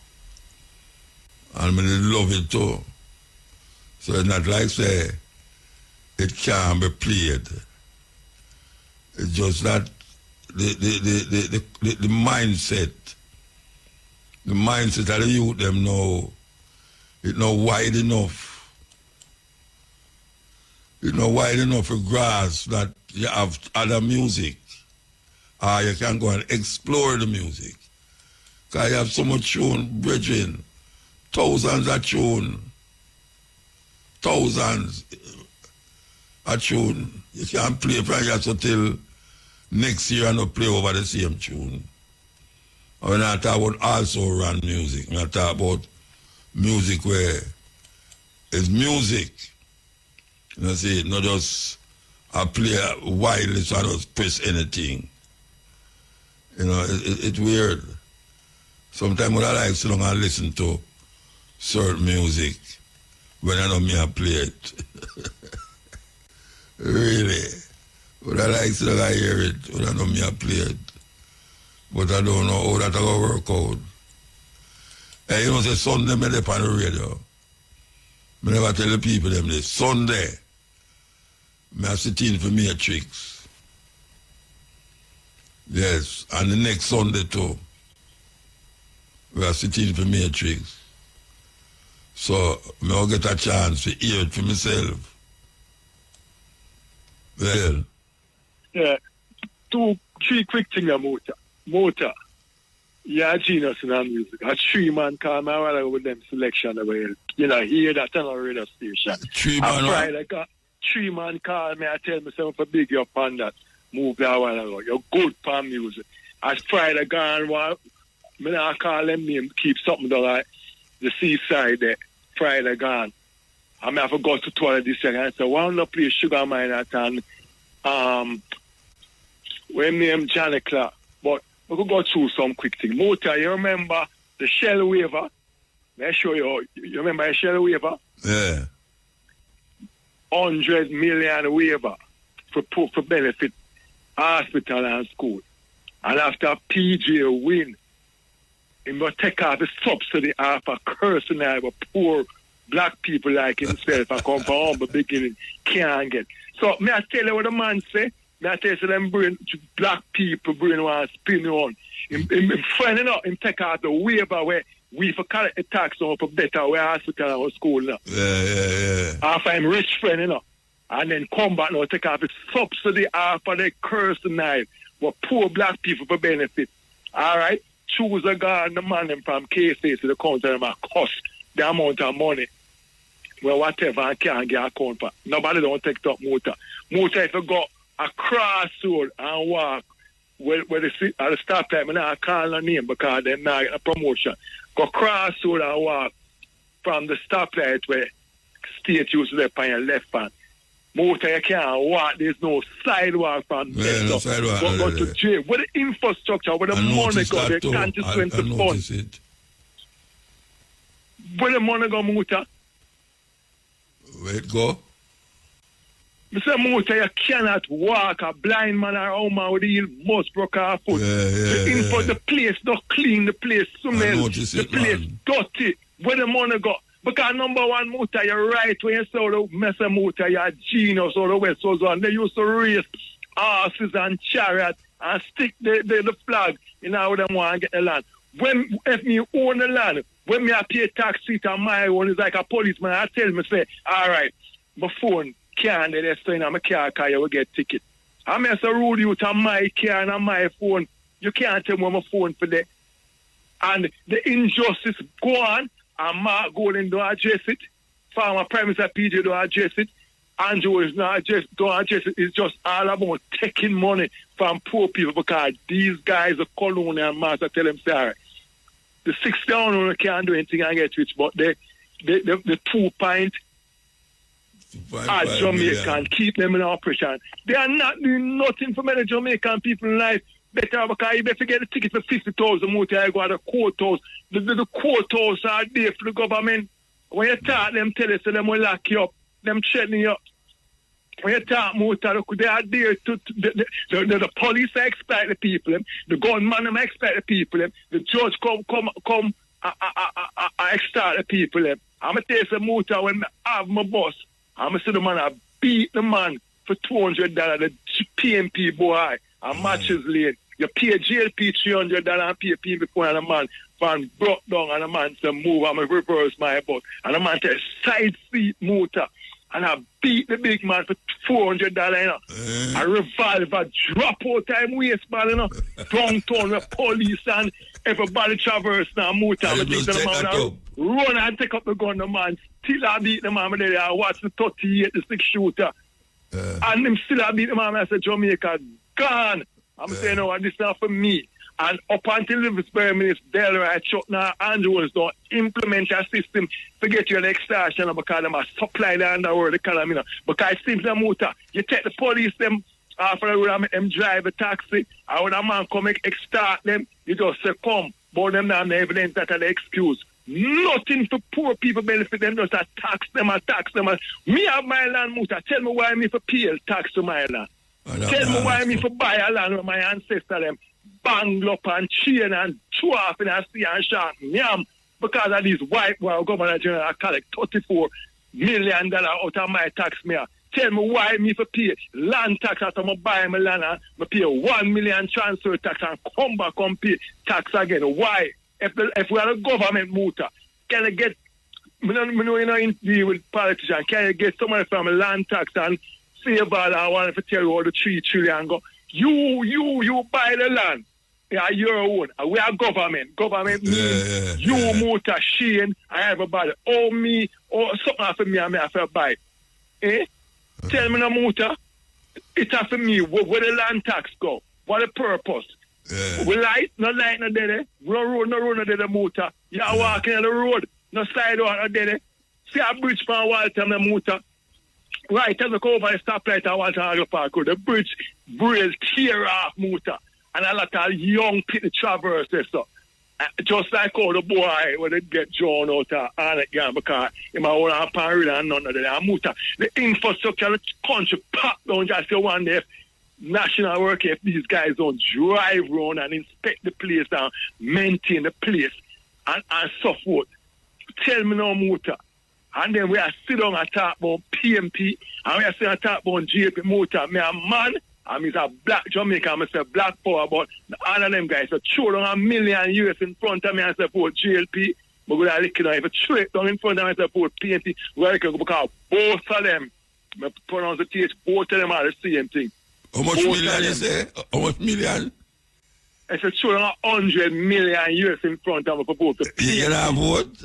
And I did love it too. So it's not like say it can't be played. It's just that the mindset. The mindset of the youth them know it's not wide enough. It's not wide enough to grasp that you have other music. You can go and explore the music. Because you have so much tune, brethren. Thousands of tune. Thousands of tune. You can't play from here till next year and not play over the same tune. We're not talking about also run music. We're not talking about music where it's music. You know, see, not just a play wildly so I don't press anything. You know, it's weird. Sometimes when I like to long and listen to certain music when I know me I play it. Really. When I like to long I hear it when I know me I play it. But I don't know how that's going to work out. Hey, you know, say Sunday me dey on the radio. I never tell the people them this. Sunday, I sit in for Matrix. Yes, and the next Sunday too. We are sitting for Matrix. So, I'll get a chance to hear it for myself. Well. Yeah, 2-3 quick things, Muta. Yeah, genius in our music. A 3-man call me while with them selection over here. You know, hear that on our radio station. 3-man Friday, 3-man call me, I tell myself a big up on that. Move that while ago. You're good for music. As Friday gone, well, me not call them name, keep something to like the seaside there. Friday gone. I may have to go to toilet this year and say, why don't you play Sugar Mine at and when name Johnny Clark. But we could go through some quick thing. Muta, you remember the Shell Waiver? May I show you? You remember the Shell Waiver? Yeah. 100 million waiver for benefit hospital and school. And after PJ win, he must take out the subsidy off a cursing of poor black people like himself and come from humble beginning can't get. So may I tell you what the man say? May I tell you them bring black people bring one spin on. Him friending up, him take out the waiver where we for collect the tax on for better where hospital or school now. Yeah. After him rich friend, you know. And then come back now take off his subsidy after the cursing knife what poor black people for benefit. Alright? Choose a guy and the man them from KFA to the counter and cost the amount of money. Well, whatever I can't get a account for. Nobody don't take up Muta. Muta, if you go across road and walk where the stoplight, I'm not calling a name because they're not a promotion. Go across road and walk from the stoplight where state used to left on your left hand. Muta, you can't walk. There's no sidewalk from there. No sidewalk. Go to jail. Where the infrastructure, where the money go, the constituency fund. Where the money go, Muta? Where it go? Mr. Muta, you cannot walk a blind man or a man with a heel must broke our foot. The place not clean, the place smell, the place dirty. Where the money go? Because number one, Muta, you're right when you say the mess of Muta, you're a genius or the West was on. They used to race horses and chariots and stick the flag in how them want to get the land. When if me own the land, when me I pay tax seat on my own, it's like a policeman. I tell me, say, all right, my phone can't they stay in my car because you will get ticket. I mean, so rule you to my car and on my phone. You can't tell me my phone for that. And the injustice go on, and Mark Golden don't address it. Farmer Premise at PJ don't address it. Andrew is not don't address it. It's just all about taking money from poor people because these guys are colonial masters tell them, sorry. The 6 down can't do anything and get rich, but the 2 pint at Jamaican keep them in operation. They are not doing nothing for many Jamaican people in life. Better because you better get the ticket for 50,000 more to go to the courthouse. The courthouse are there for the government. When you talk, them tell us so them will lock you up. Them threatening you. When you talk more to they are there to the police expect the people, the gunman expect the people, the judge come extort the people. I'm going to tell you some Muta when I have my boss, I'm going to say the man I beat the man for $200, the PMP boy, and matches lane. You pay JLP $300 and pay people before and a man van broke down and a man say move, I'm going to reverse my bus. And a man take side seat Muta. And I beat the big man for $400, you know. A revolver drop out time waistband, you know. Downtown with police and everybody traverse now Muta. I think the man run and take up the gun, the man. Still I beat the man there. I watch the 38, the 6 shooter. And him still I beat the man. I said, Jamaica, gone. I'm saying, no, this is not for me. And up until this very minute, Delray, Chuck, now Andrews don't implement a system to get you an extortion because they must supply the underworld economy. Because it seems the Muta, you take the police them after the road and make them drive a taxi, and when a man come extort them, you just say, come, but them not have evidence that are the excuse. Nothing for poor people benefit them, just tax them. Me have my land, Muta. Tell me why me for pay tax to my land. Tell me why me for buy a land with my ancestors them. Bang up and chain and chew off in a sea and shark yam because of these white boy governor general collect $34 million out of my tax me. Tell me why me for pay land tax after I buy my land and I pay $1 million transfer tax and come back and pay tax again. Why? If we are a government Muta, can I get me know you know interview with politicians, can you get somebody from a land tax and save all I want to tell you all the $3 trillion go? You buy the land Yeah, your own. We are government. Government means you, Muta, Shane, and everybody. Oh, me, something for me, I have to buy. Eh? Tell me no, Muta. It's for me. Where the land tax go? What the purpose? We light, no there. Road, no there, Muta. You are walking on the road, no sidewalk, no there. See a bridge for a while, tell me, Muta. Right, as I go over the stoplight, I want to argue park. The bridge tear off, Muta. And a lot of young people traverse this. So. Just like all the boy when they get drawn out of again because he might want to parade and none of that. Muta. The infrastructure of the country packed down just one day. National work, if these guys don't drive around and inspect the place and maintain the place and so forth. Tell me no, Muta. And then we are sit down and talk about PMP and we are sitting and talk about JP Muta. Me a man. I'm a black Jamaican, I'm a black power, but all of them guys, so throw down $1 million US in front of me and support GLP, but we're looking at it. If I throw it down in front of me and support PNP, we're looking because both of them, I pronounce the TH, both of them are the same thing. How much both million you say? How much million? I said throw down $100 million US in front of me for both the PNP. You don't vote?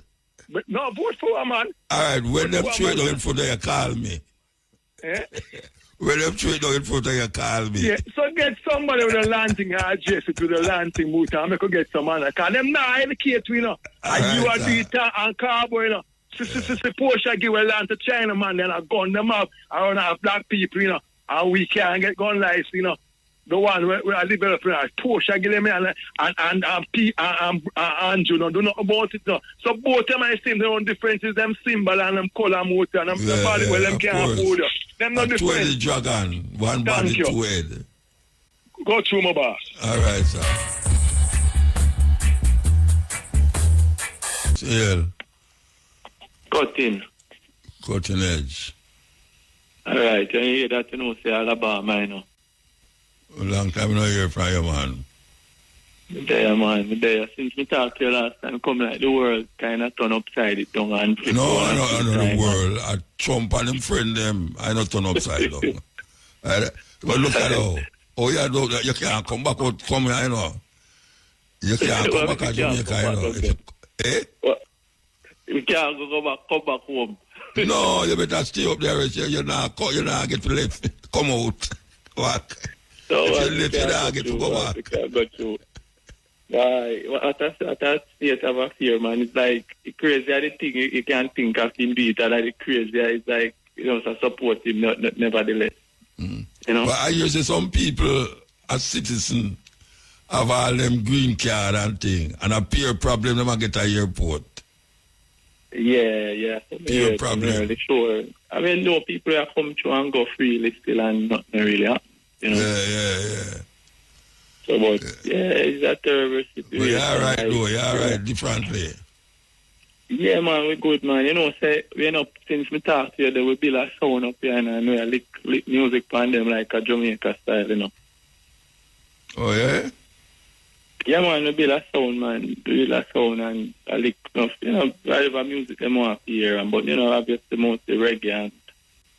But no, vote for a man. All right, when them throw it down in front of you, call me. Eh? When them throw it down in front of you, call me. Yeah, so get somebody with a landing address to the landing Muta and I could get some man. Because them not educate you know. And you are the and cowboy, you know. Porsche give a land to China man, then I gun them up. I don't have black people, you know. And we can't get gun license, you know. The one where I live in Porsche give them and you know, do not about it no. So both them I see their own differences, them symbol and them color motor and them body well them can't afford it. Them not different. Two-headed dragon, one body, two-head. Go through my boss. All right, sir. CL. Cutting edge. All right, you hear that, you know, say Alabama, you know. A long time I don't hear from you, man. There, man. There. Since we talked to you last time, come like the world kind of turn upside it down and flip. No, I know the world. I Trump and them friend them. I not turn upside down. But look at how. Oh, yeah, you can't come back out, come here, you know. You can't come back to Jamaica, you know. Eh? You can't come back home. No, you better stay up there. You're not get to left. Come out. Walk. So if you left, you don't get to go back. You can't go through. At a state of affair, man, it's like crazy. The thing you can't think of him do it. Like the crazy, it's like, you know, so support him nevertheless. You know? But I hear say some people as citizens have all them green card and thing, and a peer problem them get a airport. Yeah. Peer problem. Really sure. I mean, no people have come through and go freely still and nothing really happen. You know? Yeah. So, but, it's a terrible situation. Well, you're right, though. You're right, differently. Yeah, man, we're good, man. You know, say, you know, since we talked to you, there will be a sound up here and we lick music on them like a Jamaica style, you know. Oh, yeah? Yeah, man, we build a sound, man. Build a sound and a lick enough, you know, whatever music they want to hear. But, you know, obviously mostly reggae and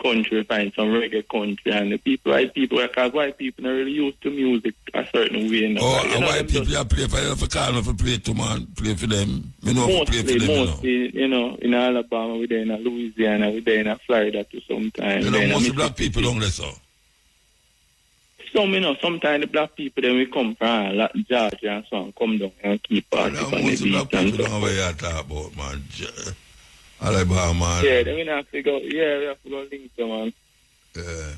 country, find some reggae country. And the people, because white people are really used to music a certain way. You know? Oh, you and know, white people you play for them, for call them for play too, man. Play for them. Me know mostly, play for them, mostly, you know, in Alabama, we're there in Louisiana, we're there in Florida too sometimes. You know, most black people don't listen. Some, you know, sometimes the black people, then we come from Georgia and so on, come down and keep party on the beach. Most black people don't know what you talk about, man. Alabama, man. Yeah, then we have to go, we have to go link them, man. Yeah.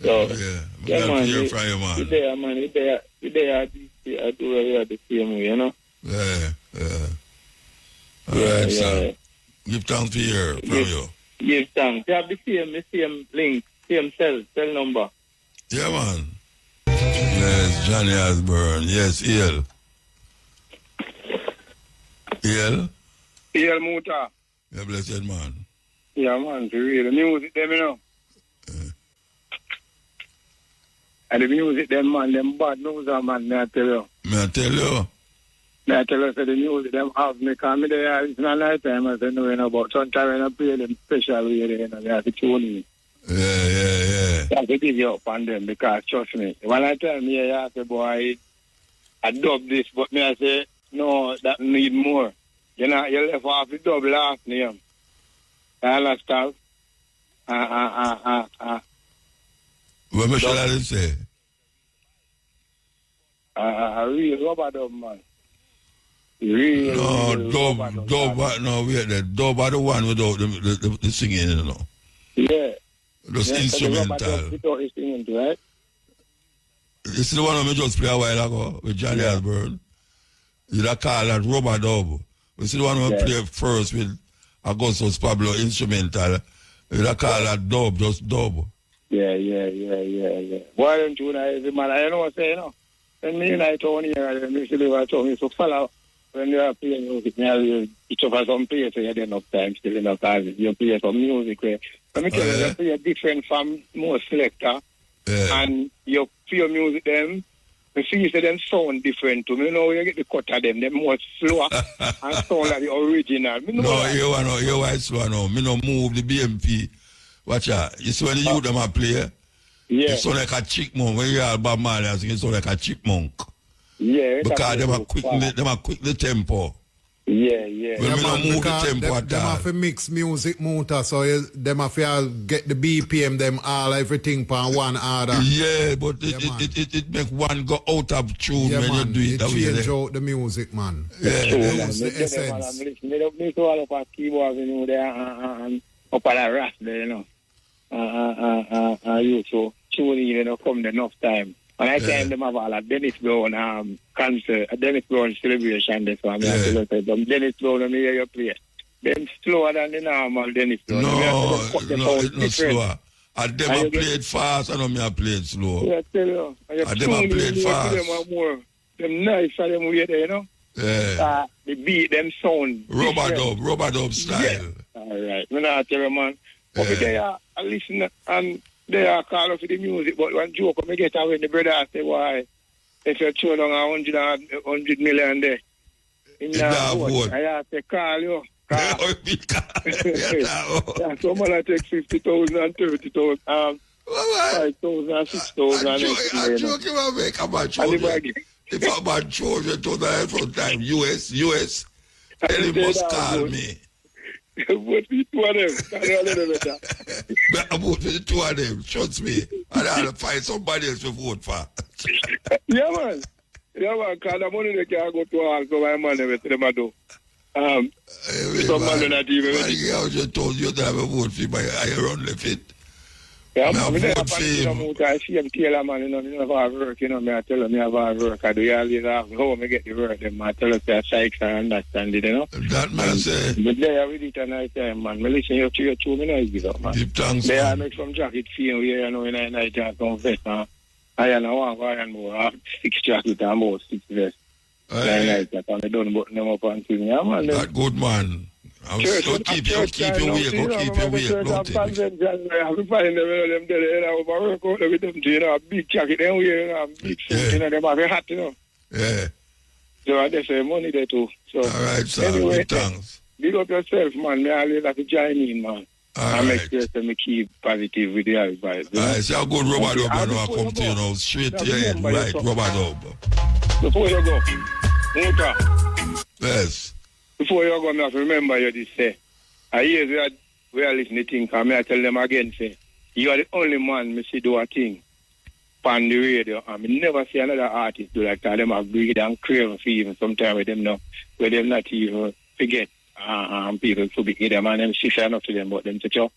So, man. Hear from you, man. We there, man. We there at DC, I do the same way, you know? Yeah. All right, sir. Give thanks to hear from you. Give thanks. You have the same link, same cell number. Yeah, man. Yes, Johnny Osborne. Yes, EL. EL Muta. Yeah, blessed man. Yeah, man, to read the music, them, you know. And the music, them, man, them bad news, man, may I tell you. May I tell you, say the music, them have me, because me there, it's not night time, I say, no, you know, but sometimes I play them special way, you know, they have to tune me. Yeah. I have to give you up on them, because trust me, when I tell me, I say, boy, I dub this, but me I say, no, that need more. You know, you left off the dub last name. You understand? What me shall I say? A real rubber dub, man. Real, no, real dub, no, wait there. Dub are the one without the singing, you know. Yeah. Just instrumental. Without the singing, right? This is the one I just played a while ago with Johnny Osborne. You call that rubber dub. This is the one I played first with Augustus Pablo instrumental. You call that dub, just dub. Yeah. Why don't you know every man? I know what I'm saying, you know. When me and I told you, I told me to follow. When you are playing music, each of us on play, so you have enough time, still enough time. You play some music where, let me tell you, you play different from most selector, and you play music them, the fees of them sound different to me. You know, you get the cut of them more slower and sound like the original. You why slow now. Me no move the BMP. Watch out. You see when the youth them a play, you sound like a chipmunk. When you are Bob Marley, you sound like a chipmunk. Yeah, because them are quick the tempo. Yeah. When we don't move the tempo at them have to mix music muta, so them have to get the BPM, them all everything on one order. Yeah, but it make one go out of tune when you do it that way. It change out the music, man. Lose the essence. Me all up a keyboard, you know, there and up at a rat there, you know. You so tuning, you know, come enough time. And I time them have all a Dennis Brown concert, a Dennis Brown celebration. That's why I'm going to say them. Dennis Brown, let me hear you play. Them slower than the normal Dennis Brown. No, it's not slower. And them are played fast, and them are played slow. Yeah, I tell you. And them are played fast. Them nice for them way there, you know. Yeah. The beat, them sound. Rubber dub style. Yeah. All right. I'm not tell you, man. Over there, I listen and they are calling for the music, but one joke I get away, the brother say, why, if you turn on 100 million there, in that vote, I have to call you. Someone I take 50,000 and 30,000, 5,000 and 6,000. I'm joking about me, come on, children. If I'm on children to the from time, US, tell him must call me. Vote for the two of them. I vote for the two of them, trust me. And I'll find somebody else to vote for. Yeah, man, because the money they can go to all, so my money with them do. Some man not even ready. I just told you that I will vote for you, but I run left it. Yeah, I vote for him. I see him Taylor, man, you know, you never have work, you know, I tell him I have work. I do always have home, I get the work, them, I tell us that psychs I understand it, you know. That man say. But they are really a nice time, man. I listen to you 2 minutes ago, man. Give thanks, they man. Are make some jacket feel here, you know, in a night jacket on vest, man. I know one more, 6 jacket and more 6 vest. I don't button them up until me, man. That good, man. Keep you awake, don't take it. I have to find them there, overwork out with them, you know, a big jacket, them wear, you know, big suit, you know, them have a hat, you know. Yeah. So they say money there too. So, all right, sir. Anyway, thanks. Big up yourself, man. Me always have to join in, man. I make sure that me keep positive with the advice. All right, so a good rubber dub, you know, I come to you now, straight to your head, right, rubber dub. Before you go, Muta. Yes. Before you go, I have to remember you this say. I hear we are listening to things, and I tell them again, say, you are the only man me see do a thing on the radio, and me never see another artist do that, because them have greed and crave for even sometimes with them now, where them not even forget, people to be them, and them sister enough to them, but them say, yo,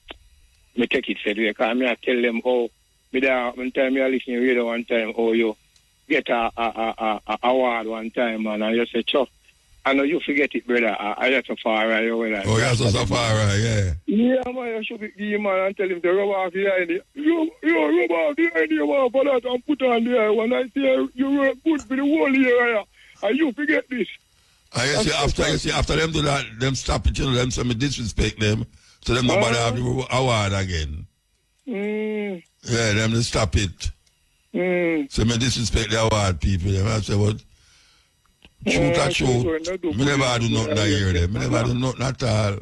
me take it said way, because I tell them, oh, me there, one time I listen to radio one time, oh, you get a award one time, man, and you say, yo, I know you forget it, brother. I just a far right away. Like, oh, that's a far right, yeah. Yeah, man, you should be give man and tell him to rub off the idea. You rub off the idea, man, for that and put on there. When I say you were good for the whole year, and you forget this. And you see, after them do that, them stop it, you know, them say me disrespect them, so them nobody have the award again. Yeah, them they stop it. So me disrespect the award people. Them I say, what? Shoot. Me never do nothing that year them. Me never do nothing at all.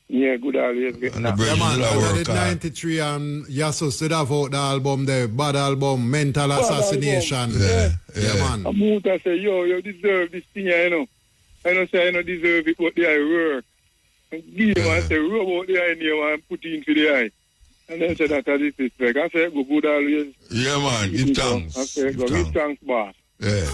Yeah, good always getting that. Yeah, man, I did 93 and Yasso said have out the album there, bad album, Mental Assassination. Yeah, man. And Muta say, you deserve this thing, you know. I don't say I don't deserve it, but they work. And give him and say, rub out the eye in here and put it into the eye. And then say that is disrespect. I say, go good always. Yeah, man, give thanks. I say, go give thanks, boss. Yeah.